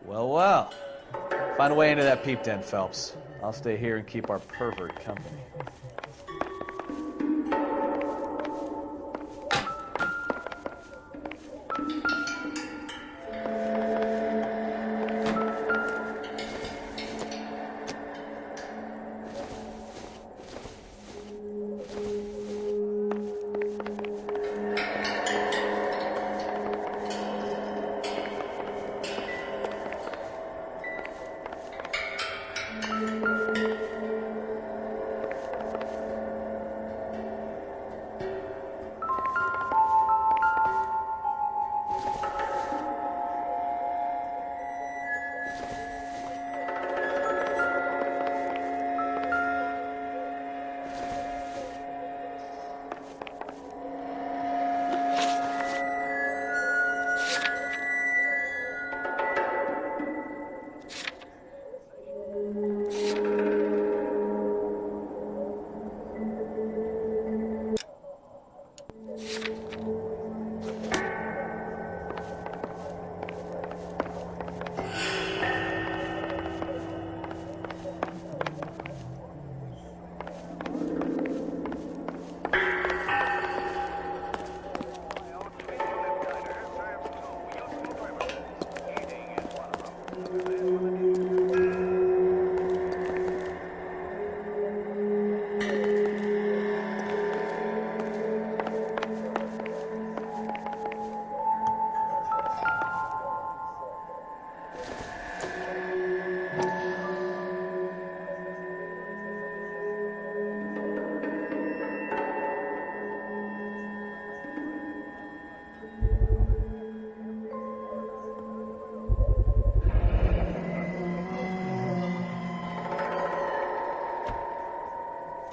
Well, well. Find a way into that peep den, Phelps. I'll stay here and keep our pervert company.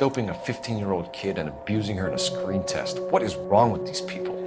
Doping a 15-year-old kid and abusing her in a screen test. What is wrong with these people?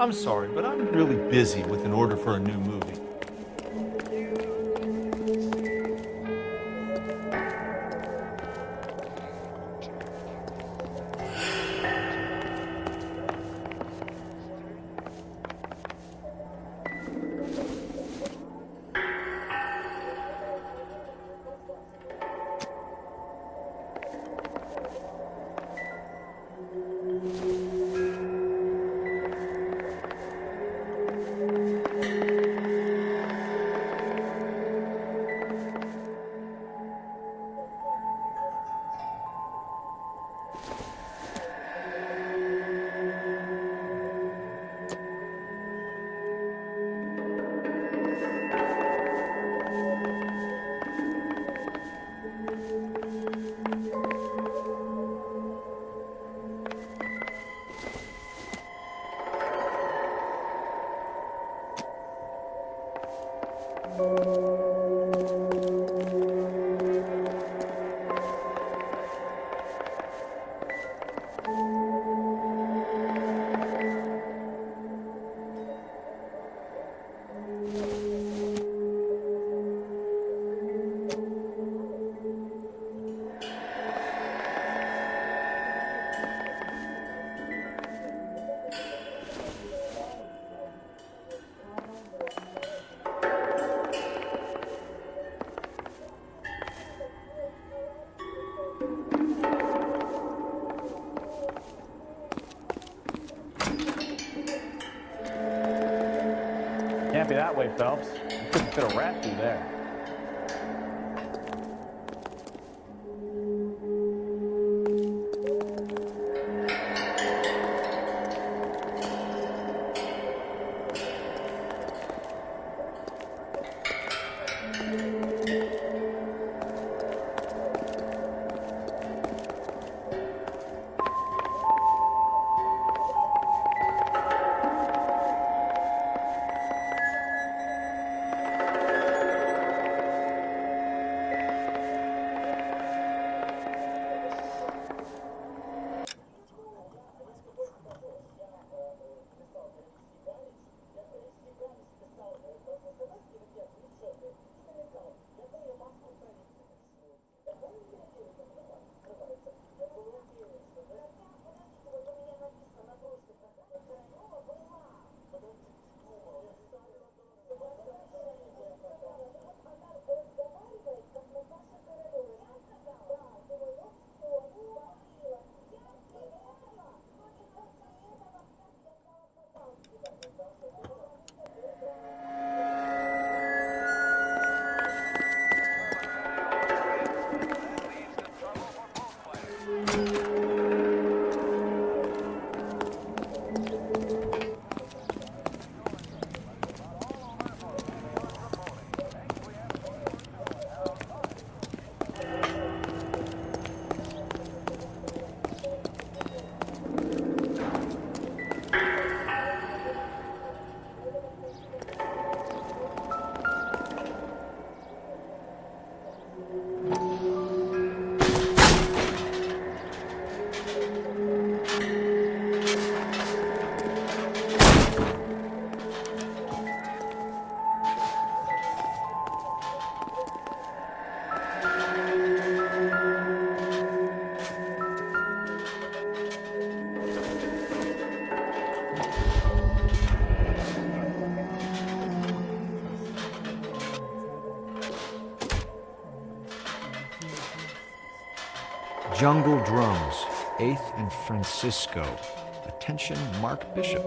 I'm sorry, but I'm really busy with an order for a new movie. be that way, Phelps. You couldn't fit a rat through there. Jungle Drums, 8th and Francisco. Attention, Mark Bishop.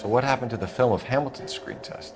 So what happened to the film of Hamilton's screen test?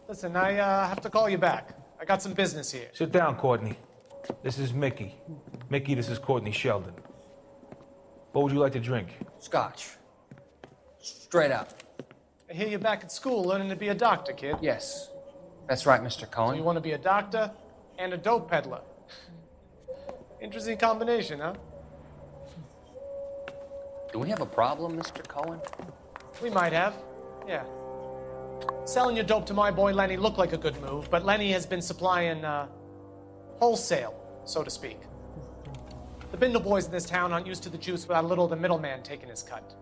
Listen, I have to call you back. I got some business here. Sit down, Courtney. This is Mickey. Mickey, this is Courtney Sheldon. What would you like to drink? Scotch. Straight up. I hear you're back at school learning to be a doctor, kid. Yes. That's right, Mr. So Cohen. you want to be a doctor and a dope peddler. Interesting combination, huh? Do we have a problem, Mr. Cohen? We might have. Yeah. Selling your dope to my boy Lenny looked like a good move, but Lenny has been supplying, wholesale, so to speak. The Bindle boys in this town aren't used to the juice without a little of the middleman taking his cut.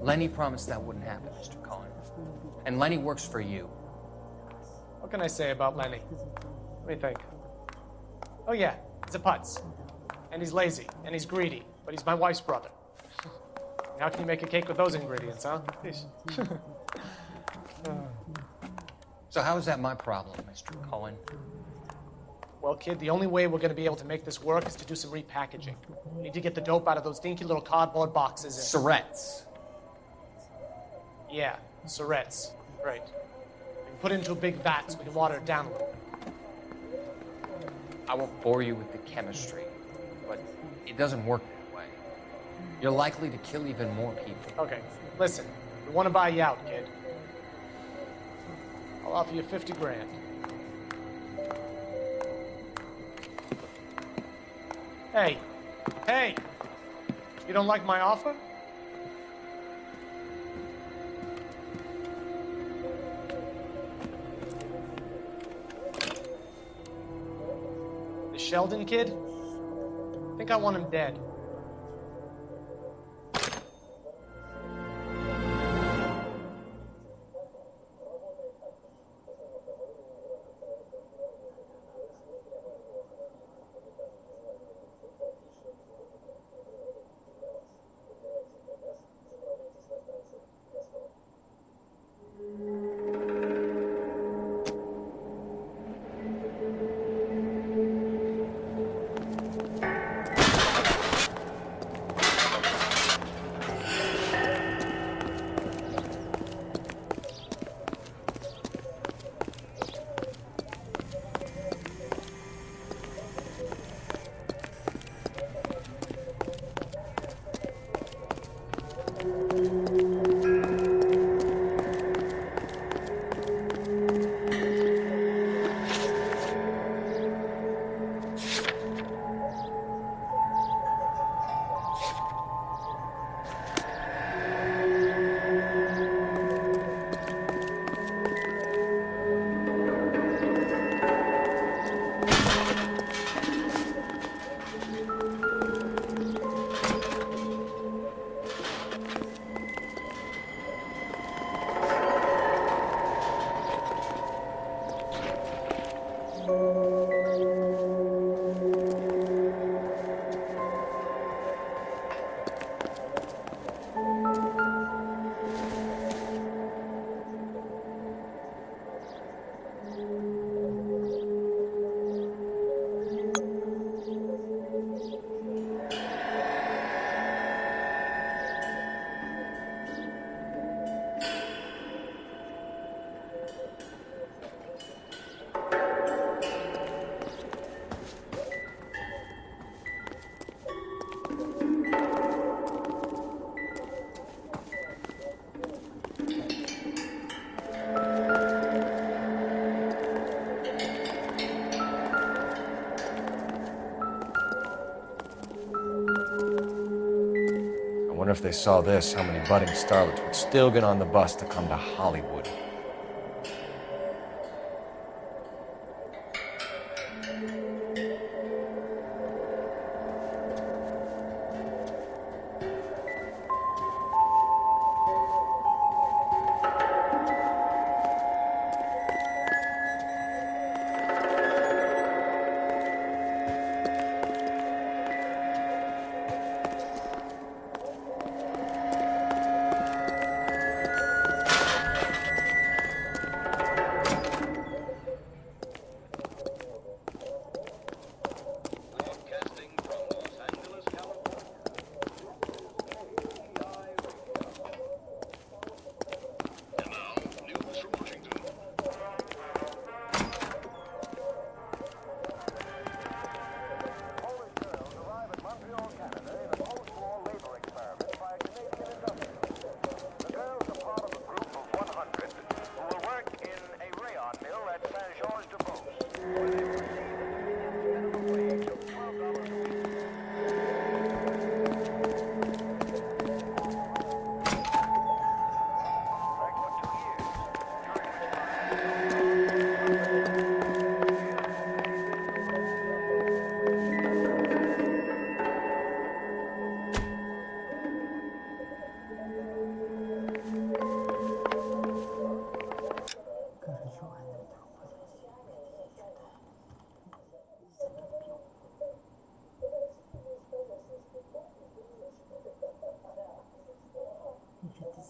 Lenny promised that wouldn't happen, Mr. Cohen. And Lenny works for you. What can I say about Lenny? Let me think. Oh yeah, he's a putz. And he's lazy, and he's greedy, but he's my wife's brother. How can you make a cake with those ingredients, huh? So how is that my problem, Mr. Cohen? Well, kid, the only way we're going to be able to make this work is to do some repackaging. We need to get the dope out of those dinky little cardboard boxes and... Surrettes. Yeah, Surrettes. Right. We can put it into a big vat so we can water it down a little. I won't bore you with the chemistry, but it doesn't work that way. You're likely to kill even more people. Okay, listen. We want to buy you out, kid. I'll offer you 50 grand. Hey. Hey! You don't like my offer? The Sheldon kid? I think I want him dead. I wonder if they saw this, how many budding starlets would still get on the bus to come to Hollywood.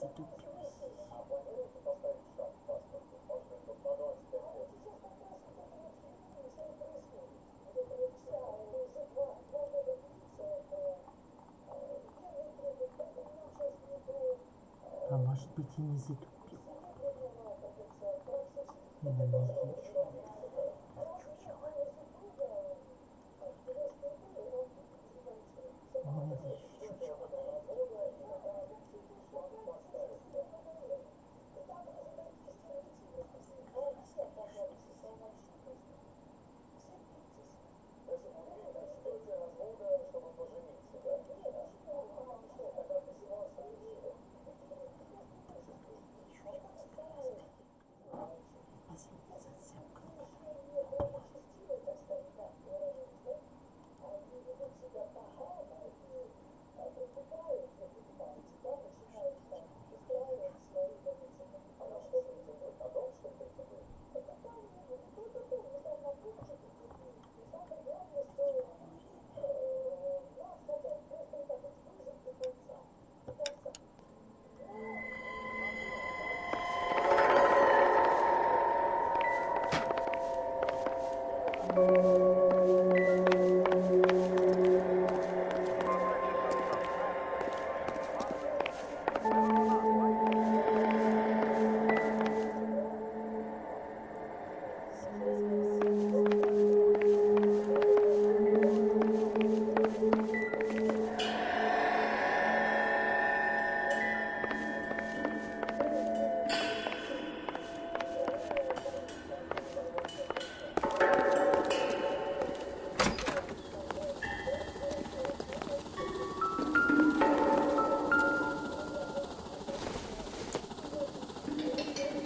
затупилась. А может быть и не затупил. И на ноги еще расчучело. Мне надо еще чучело найти.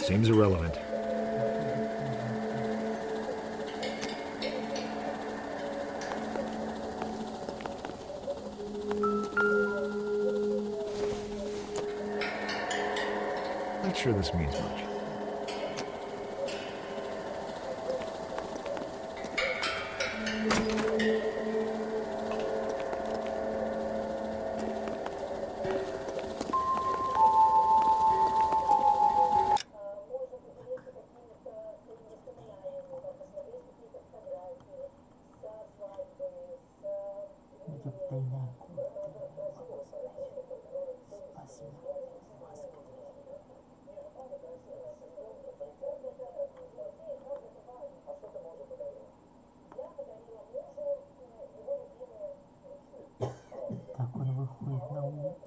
Seems irrelevant. Not sure this means much. Так он выходит на улицу.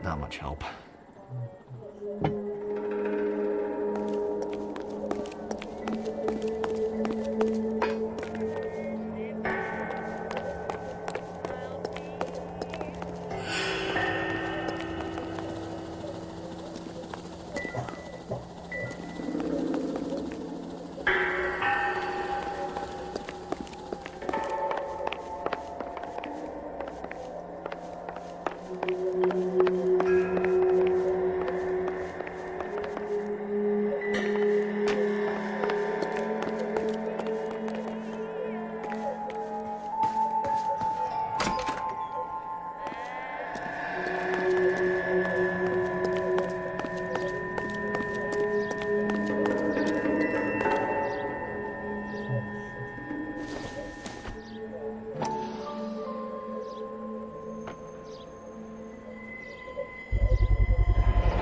Not much help.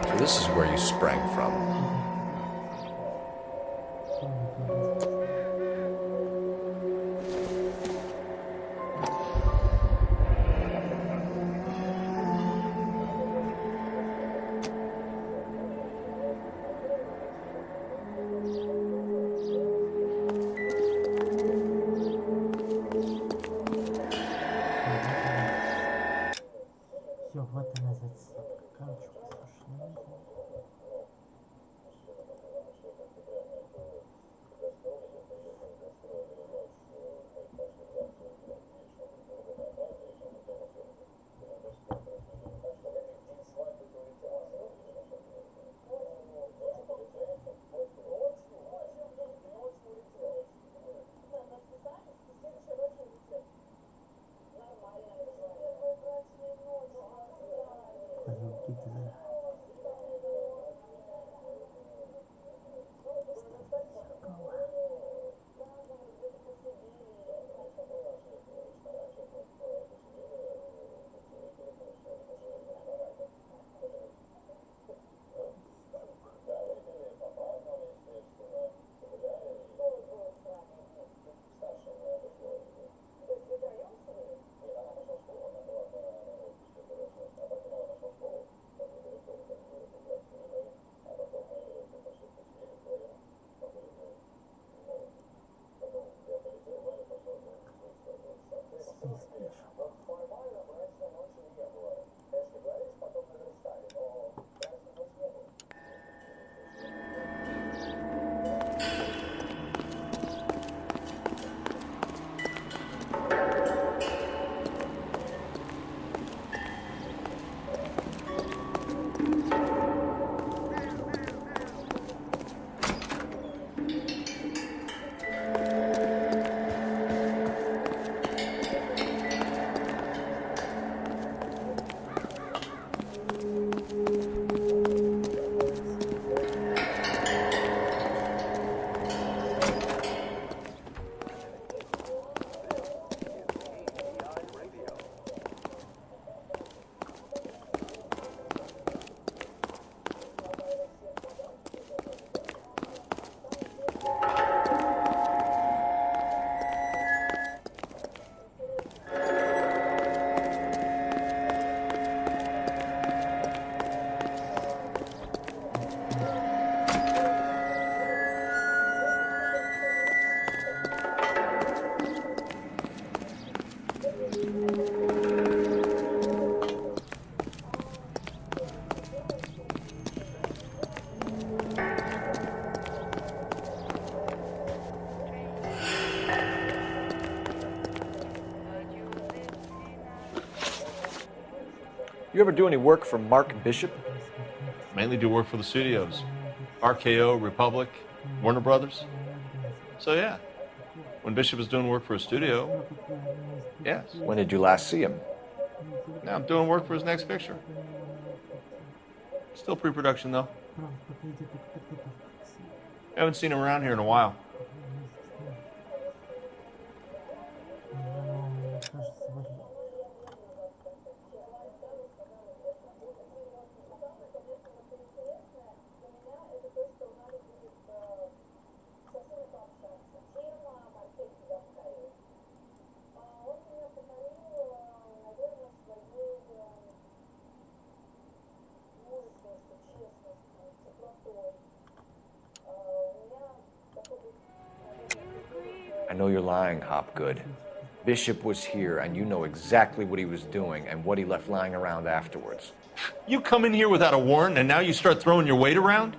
So this is where you sprang from. Все, вот она зацепка. Короче, послушай, You ever do any work for Mark Bishop? Mainly do work for the studios. RKO, Republic, Warner Brothers. So yeah, when Bishop was doing work for a studio, yes. When did you last see him? Now I'm doing work for his next picture. Still pre-production though. Haven't seen him around here in a while. I know you're lying, Hopgood. Bishop was here, and you know exactly what he was doing and what he left lying around afterwards. You come in here without a warrant and now you start throwing your weight around?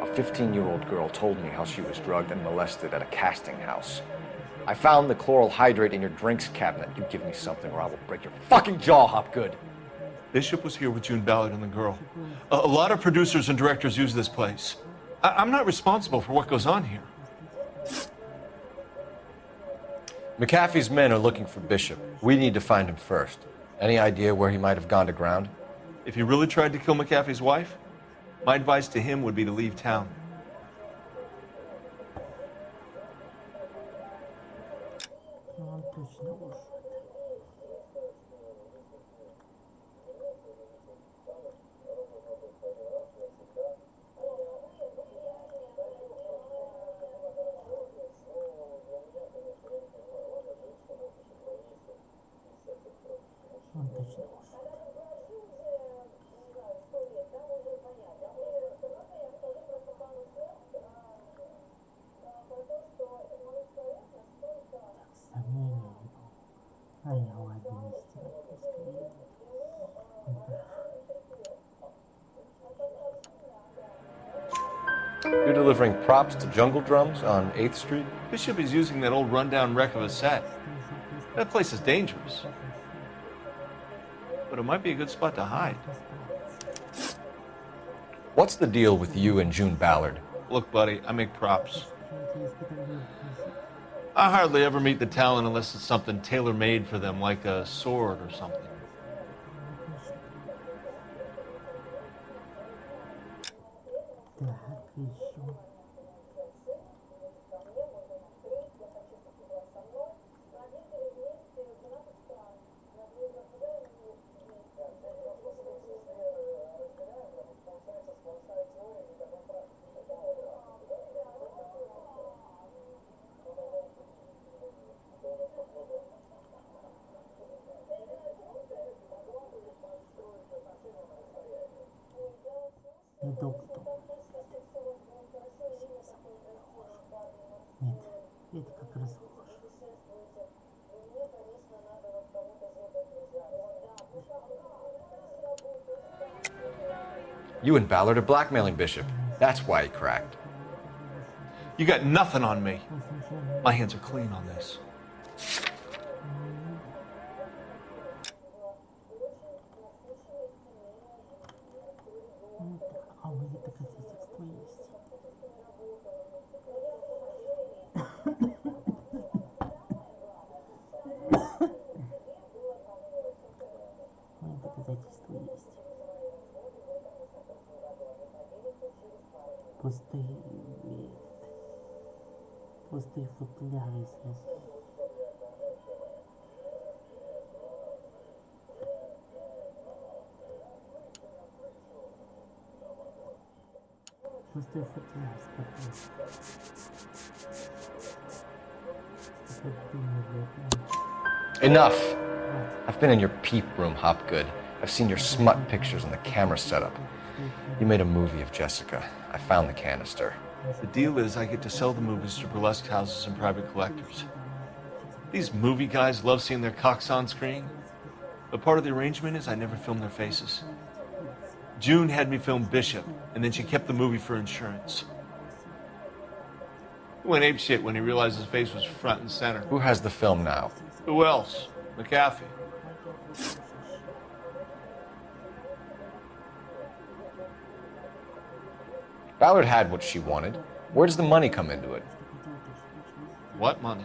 A 15-year-old girl told me how she was drugged and molested at a casting house. I found the chloral hydrate in your drinks cabinet. You give me something or I will break your fucking jaw, Hopgood. Bishop was here with June Ballard and the girl. A lot of producers and directors use this place. I'm not responsible for what goes on here. McAfee's men are looking for Bishop. We need to find him first. Any idea where he might have gone to ground? If he really tried to kill McAfee's wife, my advice to him would be to leave town. You're delivering props to Jungle Drums on 8th Street? Bishop is using that old rundown wreck of a set. That place is dangerous. But it might be a good spot to hide. What's the deal with you and June Ballard? Look, buddy, I make props. I hardly ever meet the talent unless it's something tailor-made for them, like a sword or something. You and Ballard are blackmailing Bishop. That's why he cracked. You got nothing on me. My hands are clean on this. Enough! I've been in your peep room, Hopgood. I've seen your smut pictures and the camera setup. You made a movie of Jessica. I found the canister. The deal is I get to sell the movies to burlesque houses and private collectors. These movie guys love seeing their cocks on screen, but part of the arrangement is I never film their faces. June had me film Bishop, and then she kept the movie for insurance. He went apeshit when he realized his face was front and center. Who has the film now? Who else? McAfee. Ballard had what she wanted. Where does the money come into it? What money?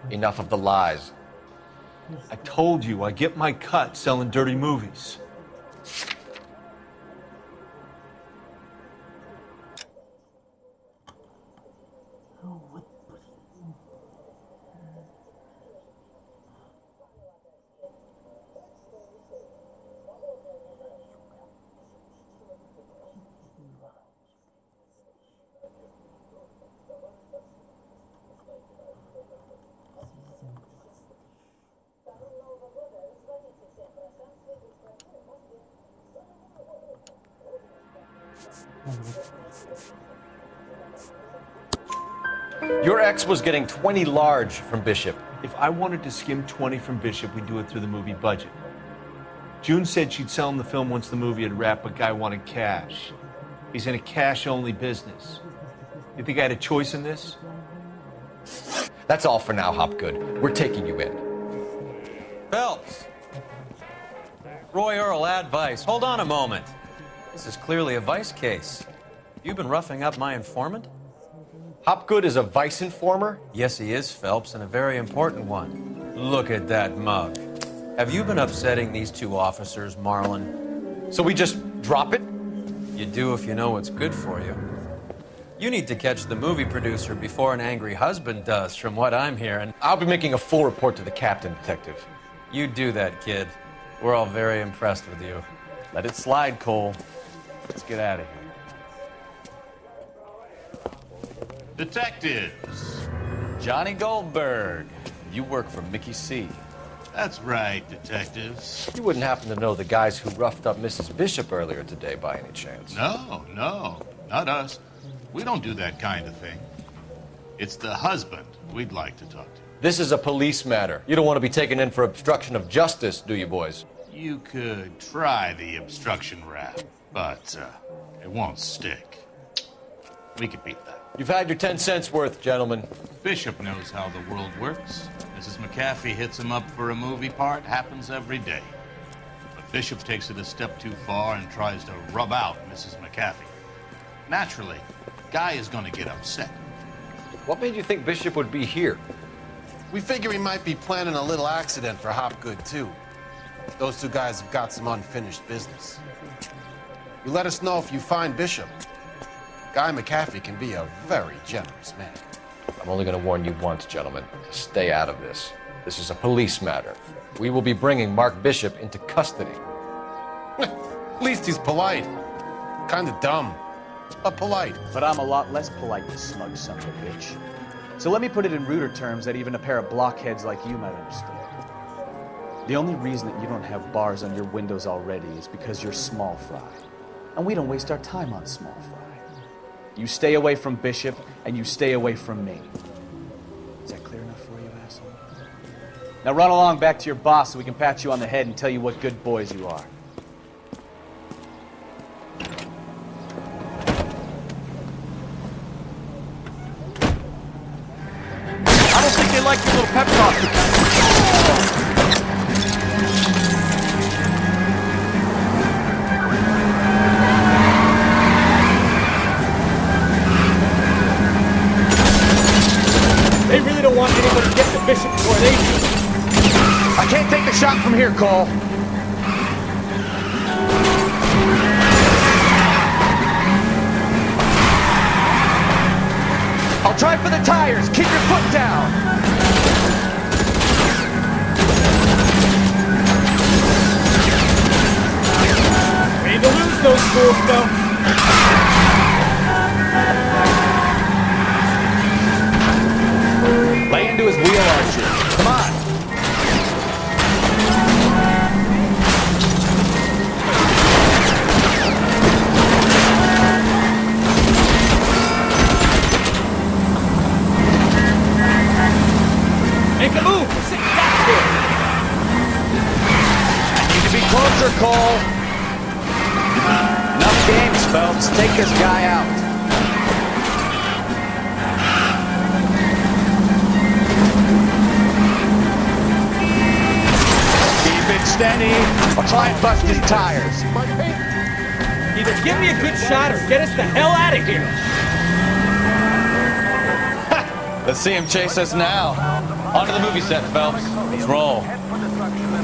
Enough of the lies. I told you I get my cut selling dirty movies. Your ex was getting 20 large from Bishop. If I wanted to skim 20 from Bishop, we'd do it through the movie budget. June said she'd sell him the film once the movie had wrapped, but Guy wanted cash. He's in a cash-only business. You think I had a choice in this? That's all for now, Hopgood. We're taking you in. Phelps! Roy Earl, ad vice. Hold on a moment. This is clearly a vice case. You've been roughing up my informant? Hopgood is a vice informer? Yes, he is, Phelps, and a very important one. Look at that mug. Have you been upsetting these two officers, Marlon? So we just drop it? You do if you know what's good for you. You need to catch the movie producer before an angry husband does, from what I'm hearing. I'll be making a full report to the captain, Detective. You do that, kid. We're all very impressed with you. Let it slide, Cole. Let's get out of here. Detectives. Johnny Goldberg. You work for Mickey C. That's right, detectives. You wouldn't happen to know the guys who roughed up Mrs. Bishop earlier today by any chance? No, not us. We don't do that kind of thing. It's the husband we'd like to talk to. This is a police matter. You don't want to be taken in for obstruction of justice, do you, boys? You could try the obstruction rap, but it won't stick. We could beat that. You've had your 10 cents worth, gentlemen. Bishop knows how the world works. Mrs. McAfee hits him up for a movie part. Happens every day. But Bishop takes it a step too far and tries to rub out Mrs. McAfee. Naturally, Guy is going to get upset. What made you think Bishop would be here? We figure he might be planning a little accident for Hopgood, too. Those two guys have got some unfinished business. You let us know if you find Bishop. Guy McAfee can be a very generous man. I'm only going to warn you once, gentlemen. Stay out of this. This is a police matter. We will be bringing Mark Bishop into custody. At least he's polite. Kind of dumb, but polite. But I'm a lot less polite, you smug son of a bitch. So let me put it in ruder terms that even a pair of blockheads like you might understand. The only reason that you don't have bars on your windows already is because you're small fry. And we don't waste our time on small fry. You stay away from Bishop, and you stay away from me. Is that clear enough for you, asshole? Now run along back to your boss so we can pat you on the head and tell you what good boys you are. I don't think they like your little pep talk. They really don't want anybody to get to Bishop before they do. I can't take the shot from here, Cole. I'll try for the tires. Keep your foot down. We need to lose those fools, though. Lay into his wheel archer. Come on. Make a move! We're sitting back here! I need to be closer, Cole. Enough games, Phelps. Take this guy out. Keep it steady. I'll try and bust his tires. Either give me a good shot or get us the hell out of here! Let's see him chase us now. Onto the movie set, Phelps. Let's roll.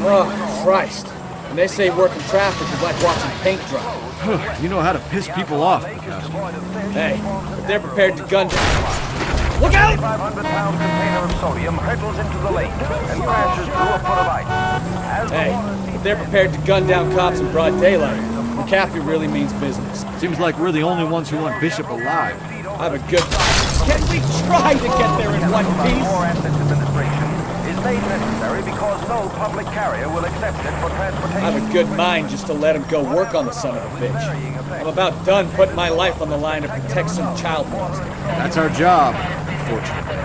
Oh, Christ. When they say working traffic is like watching paint dry. You know how to piss people off. Hey, if they're prepared to gun down. Look out! 500-pound container of sodium hurtles into the lake and crashes through a foot of ice. Hey, if they're prepared to gun down cops in broad daylight, McCaffrey really means business. Seems like we're the only ones who want Bishop alive. I have a good... Can we try to get there in one piece? More assets administration is made necessary because no public carrier will accept it for transportation. I have a good mind just to let him go work on the son of a bitch. I'm about done putting my life on the line to protect some child monster. That's our job, unfortunately.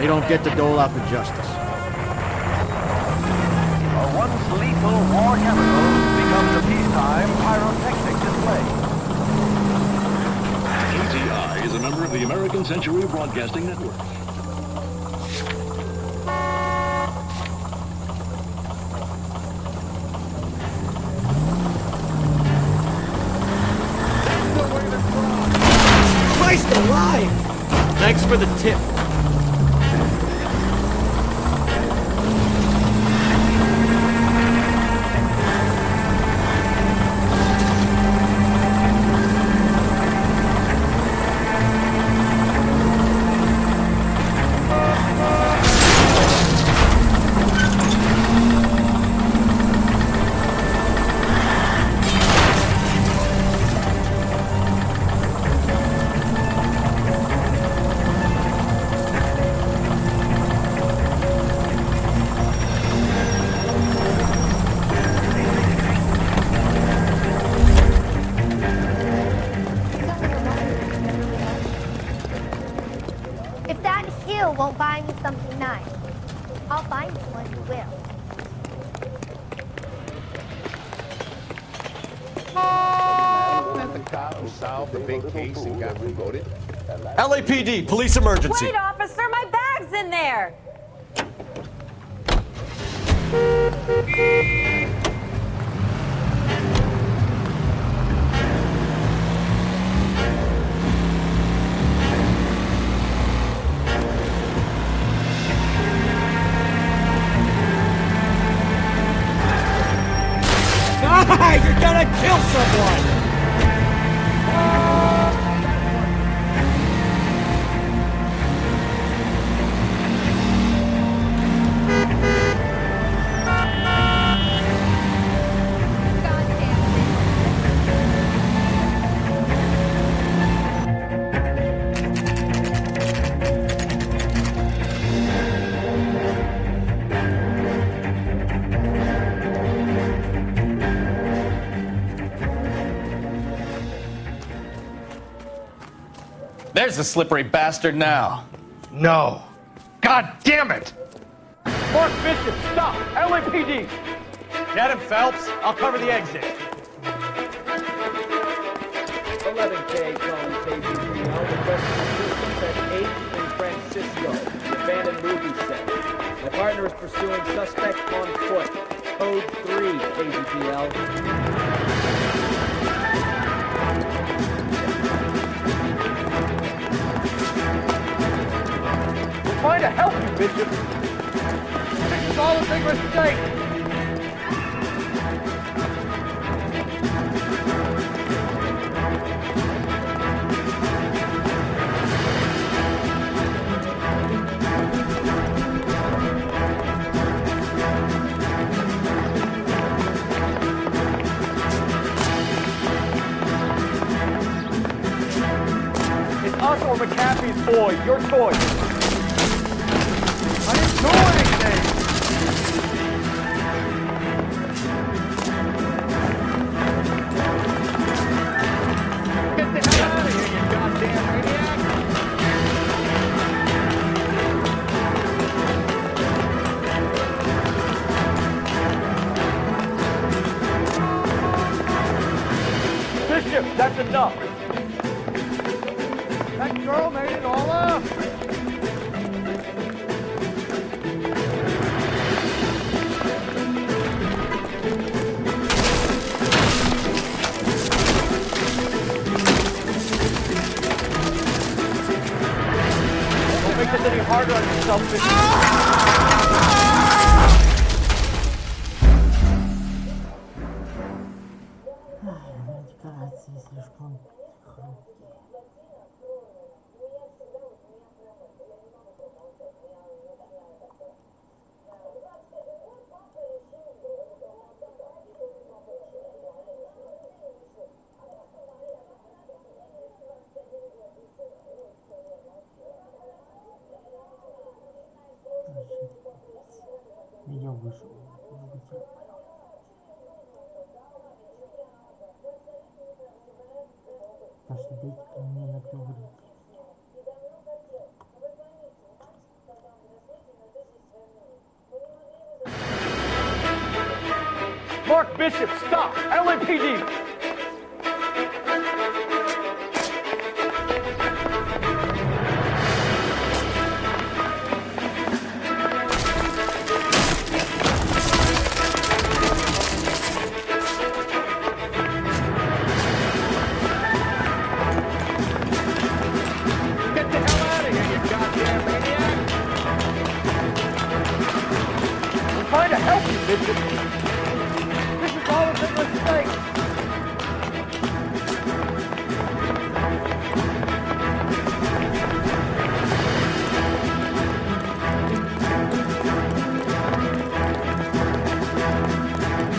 They don't get to dole out the justice. A once lethal war chemical becomes a peacetime pyrotechnic display. KTI is a member of the American Century Broadcasting Network. Christ alive! Thanks for the tip. If that hill won't buy me something nice, I'll find someone who will. That the cop who solved the big case and got promoted? LAPD, police emergency. Wait, officer, my bag's in there. You're gonna kill someone! There's the slippery bastard now. No. God damn it! Mark Bishop, stop! LAPD! Get him, Phelps. I'll cover the exit. 11K calling KGPL. Requesting assistance at 8 in Francisco, the abandoned movie set. My partner is pursuing suspect on foot. Code 3, KGPL. We're trying to help you, Bishop. This is all a big mistake. Us or McAfee's boy, your choice. I didn't do anything. Get the hell out of here, you goddamn maniac. Bishop, that's enough. That girl made it all up! Don't make this any harder on yourself, Bishop. Декорации слишком хрупкие. Видео вышло. Пошли, дайте-ка мне наговорить. Mark Bishop, stop! LAPD! Get the hell out of here, you goddamn maniac! We're trying to help you, Bishop. This is all a big mistake.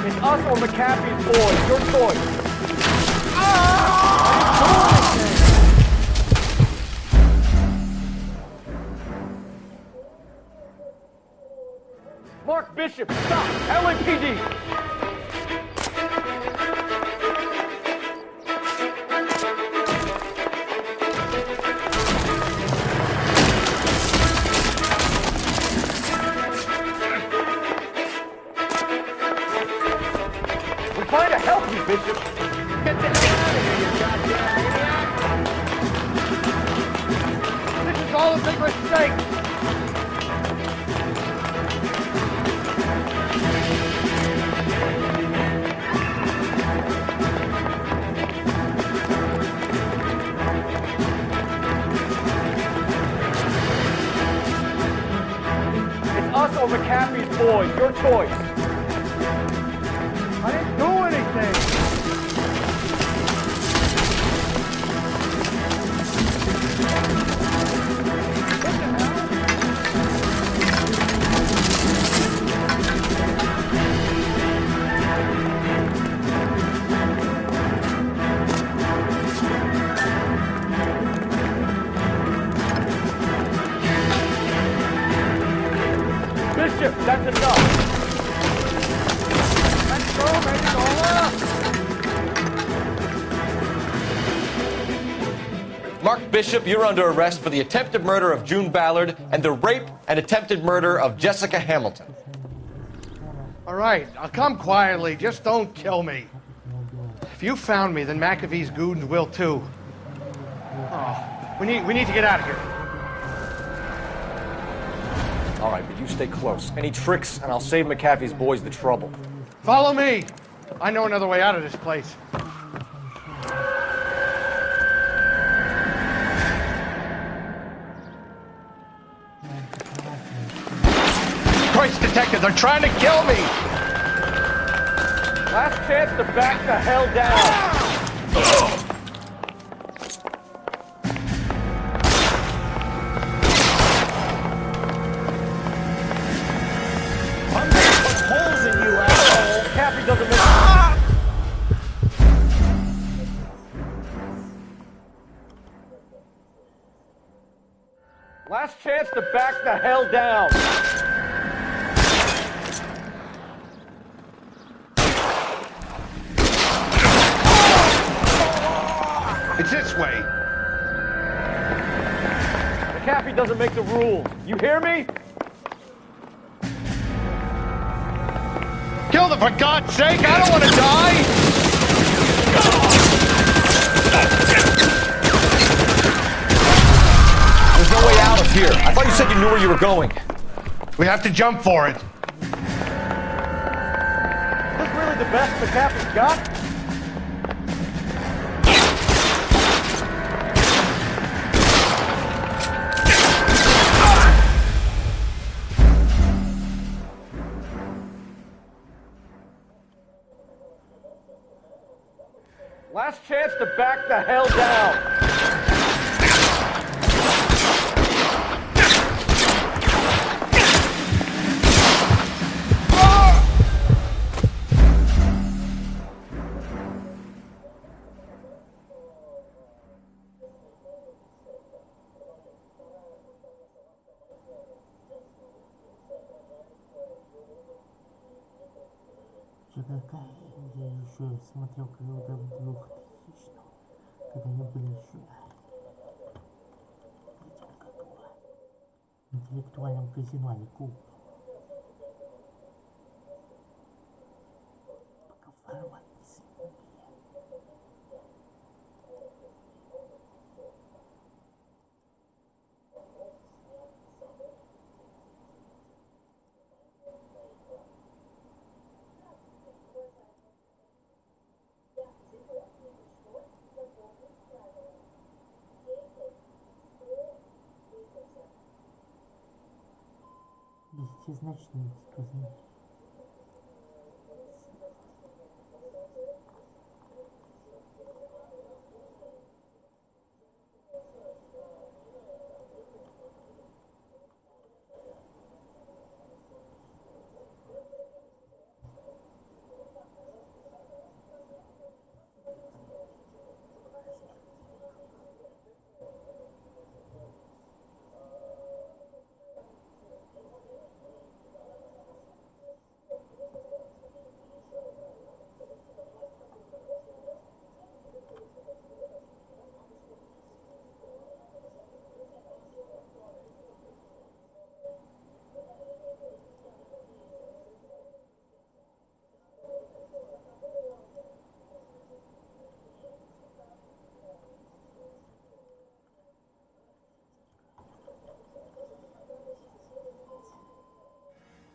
It's us or McAfee's boy, your choice. Mark Bishop, stop! LAPD! We're trying to help you, Bishop. Get the hell out of here, you goddamn maniac! This is all a big mistake. It's us or McAfee's boys, your choice. I didn't do anything. Bishop, that's enough. Mark Bishop, you're under arrest for the attempted murder of June Ballard and the rape and attempted murder of Jessica Hamilton. All right, I'll come quietly. Just don't kill me. If you found me, then McAfee's goons will too. Oh, we need to get out of here. All right, but you stay close. Any tricks, and I'll save McAfee's boys the trouble. Follow me. I know another way out of this place. Christ, detectives are trying to kill me! Last chance to back the hell down. I'm gonna put holes in you, asshole. Cappy doesn't make... Last chance to back the hell down. It's this way. McAfee doesn't make the rules. You hear me? Kill them, for God's sake! I don't want to die! There's no way out of here. I thought you said you knew where you were going. We have to jump for it. Is this really the best McAfee's got? Last chance to back the hell down. какая я еще смотрел когда в 2000-м, когда они были еще в интеллектуальном казино, а не клуб. Пока формат не сменили. Десятизначный сказано.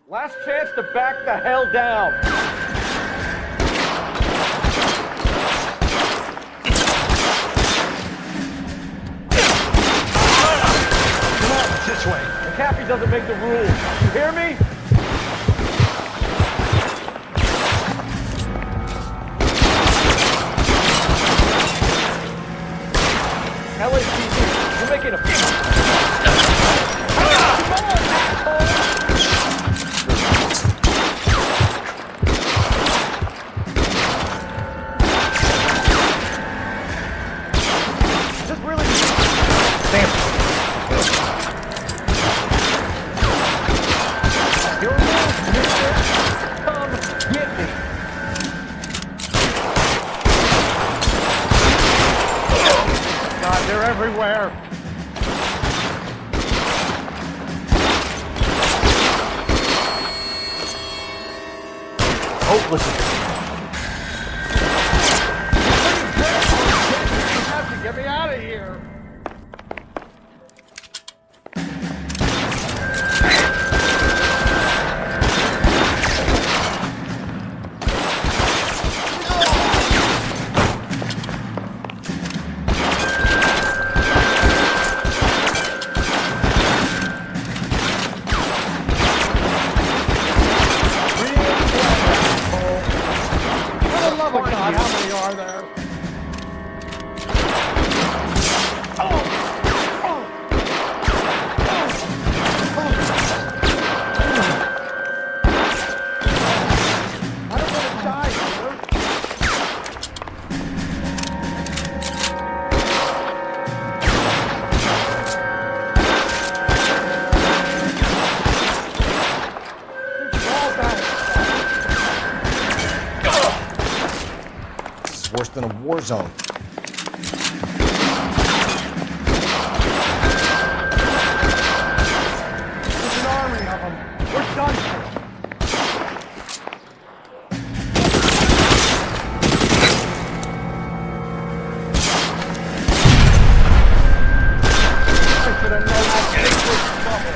Last chance to back the hell down. Come on, it's this way. McAfee doesn't make the rules. You hear me? LAPD, you're making a... They're everywhere. Oh, listen. Get me out of here! For the love of God, how many are there? Worse than a war zone. There's an army of them. We're done for. I should have known I'd get into trouble.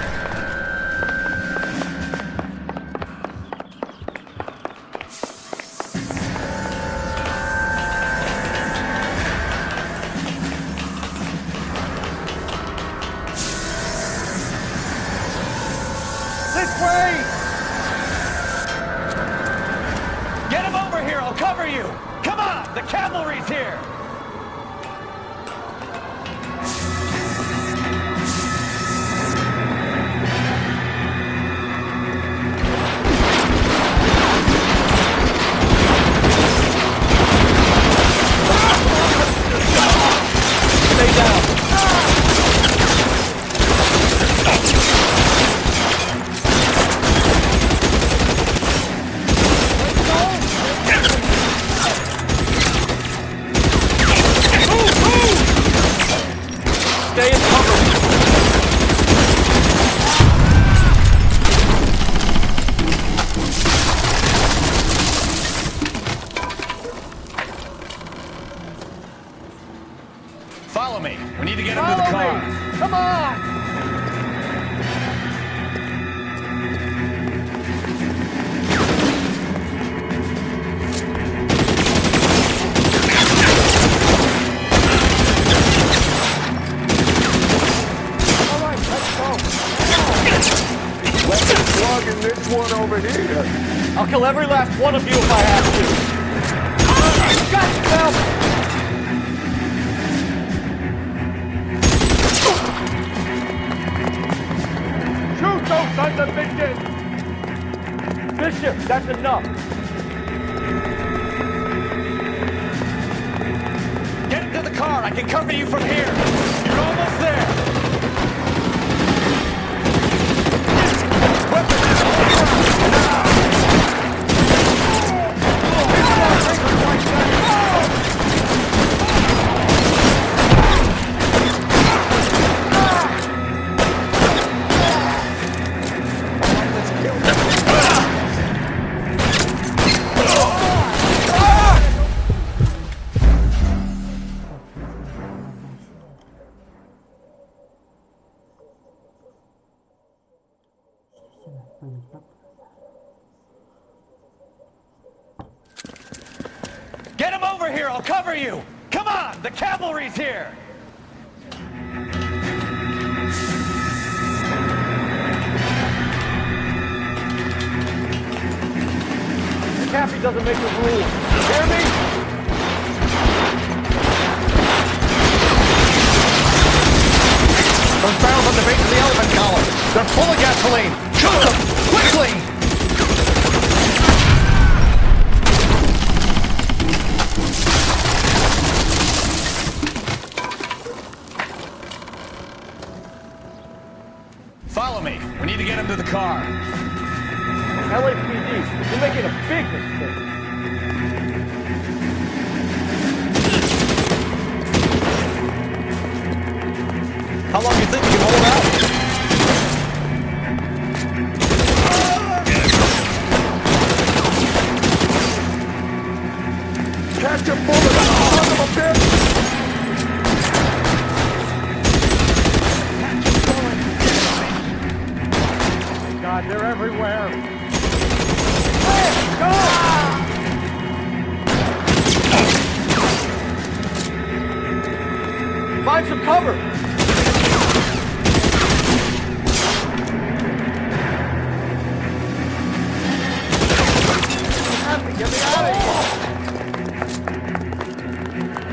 This way! Get him over here, I'll cover you! Come on, the cavalry's here! Stay down! Stay in cover! Follow me. We need to get him to the car. Come on! Plugging this one over here. I'll kill every last one of you if I have to. Got help! Shoot those sons of bitches! Bishop, that's enough. Get him to the car. I can cover you from here. You're almost there. Get him over here, I'll cover you! Come on, the cavalry's here! McAfee doesn't make the rules. You hear me? Those barrels on the base of the elephant column. They're full of gasoline. Shoot them! Quickly! Follow me. We need to get him to the car. LAPD, you're making a big mistake. Find some cover! Get me out of here!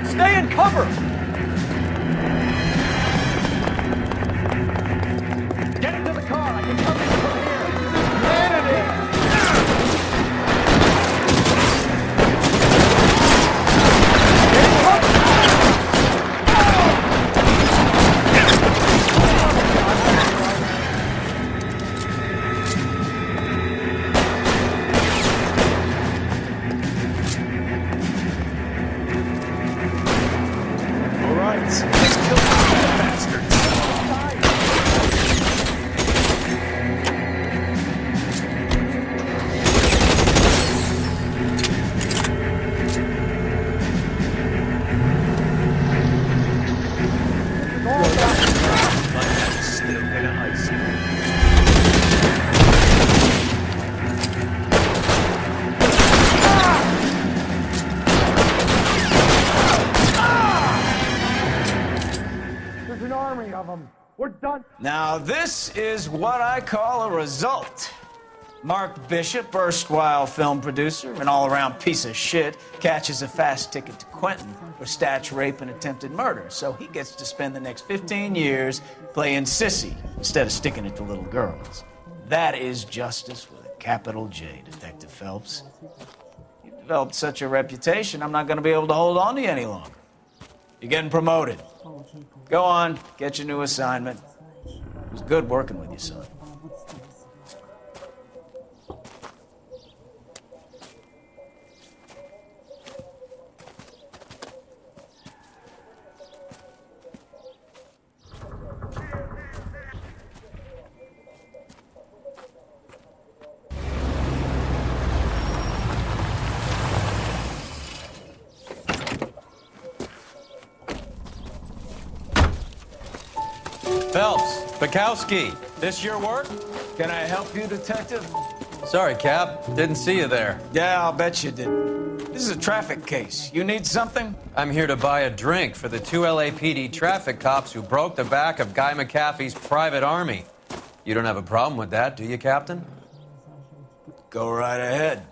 Stay in cover! Get into the car! I can come in from here! Kennedy! Now, this is what I call a result. Mark Bishop, erstwhile film producer, an all-around piece of shit, catches a fast ticket to Quentin for statch rape and attempted murder. So he gets to spend the next 15 years playing sissy instead of sticking it to little girls. That is justice with a capital J, Detective Phelps. You've developed such a reputation, I'm not going to be able to hold on to you any longer. You're getting promoted. Go on, get your new assignment. It was good working with you, son. Phelps, Bukowski, this your work? Can I help you, Detective? Sorry, Cap. Didn't see you there. Yeah, I'll bet you did. This is a traffic case. You need something? I'm here to buy a drink for the 2 LAPD traffic cops who broke the back of Guy McAfee's private army. You don't have a problem with that, do you, Captain? Go right ahead.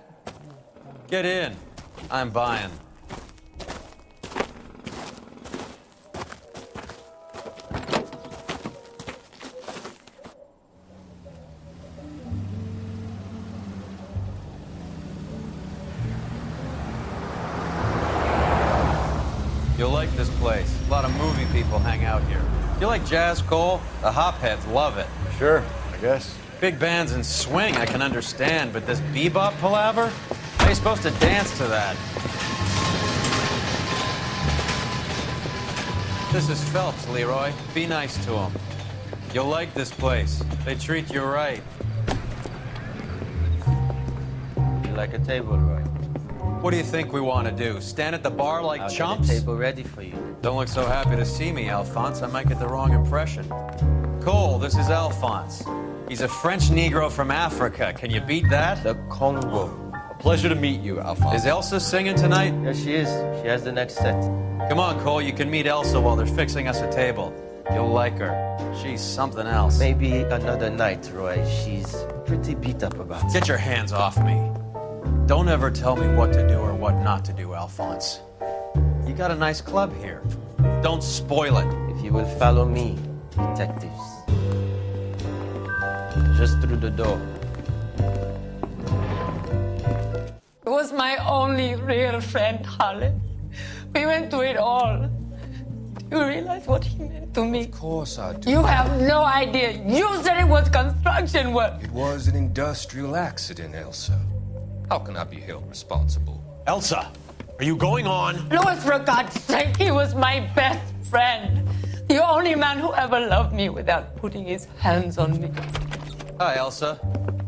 Get in. I'm buying. You'll like this place. A lot of movie people hang out here. You like jazz, Cole? The hopheads love it. Sure, I guess. Big bands and swing I can understand, but this bebop palaver? How are you supposed to dance to that? This is Phelps, Leroy. Be nice to him. You'll like this place. They treat you right. You like a table, Roy? What do you think we want to do? Stand at the bar like chumps? Get a table ready for you. Don't look so happy to see me, Alphonse. I might get the wrong impression. Cole, this is Alphonse. He's a French Negro from Africa. Can you beat that? The Congo. A pleasure to meet you, Alphonse. Is Elsa singing tonight? Yes, she is. She has the next set. Come on, Cole. You can meet Elsa while they're fixing us a table. You'll like her. She's something else. Maybe another night, Roy. She's pretty beat up about it. Get your hands off me. Don't ever tell me what to do or what not to do, Alphonse. You got a nice club here. Don't spoil it. If you will follow me, detectives. Just through the door. He was my only real friend, Harlan. We went through it all. Do you realize what he meant to me? Of course I do. You have no idea. You said it was construction work. It was an industrial accident, Elsa. How can I be held responsible? Elsa, are you going on? Louis, for God's sake, he was my best friend. The only man who ever loved me without putting his hands on me. Hi, Elsa.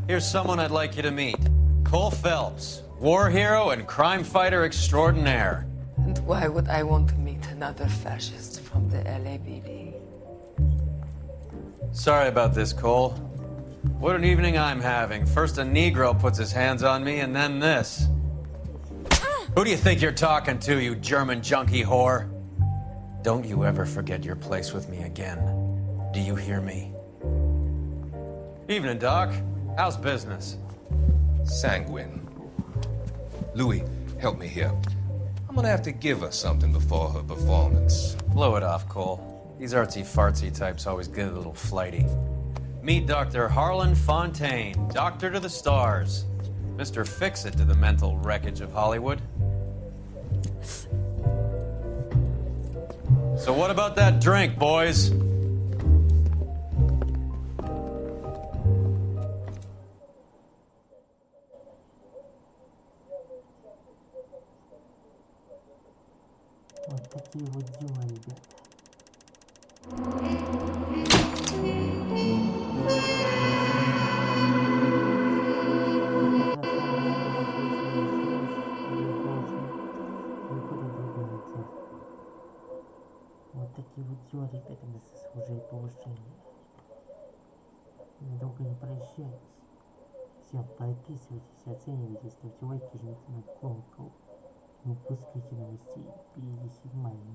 Here's someone I'd like you to meet. Cole Phelps, war hero and crime fighter extraordinaire. And why would I want to meet another fascist from the LAPD? Sorry about this, Cole. What an evening I'm having. First a Negro puts his hands on me, and then this. Who do you think you're talking to, you German junkie whore? Don't you ever forget your place with me again. Do you hear me? Evening, Doc. How's business? Sanguine. Louis, help me here. I'm gonna have to give her something before her performance. Blow it off, Cole. These artsy-fartsy types always get a little flighty. Meet Dr. Harlan Fontaine, doctor to the stars. Mr. Fix-It to the mental wreckage of Hollywood. So what about that drink, boys? Вот такие вот дела, ребята. Вот такие вот дела, ребята, мы заслужили повышение. Долго не прощаюсь. Всем подписывайтесь, оценивайте, ставьте лайки, жмите на колокол. Не упускайте новостей. 57-я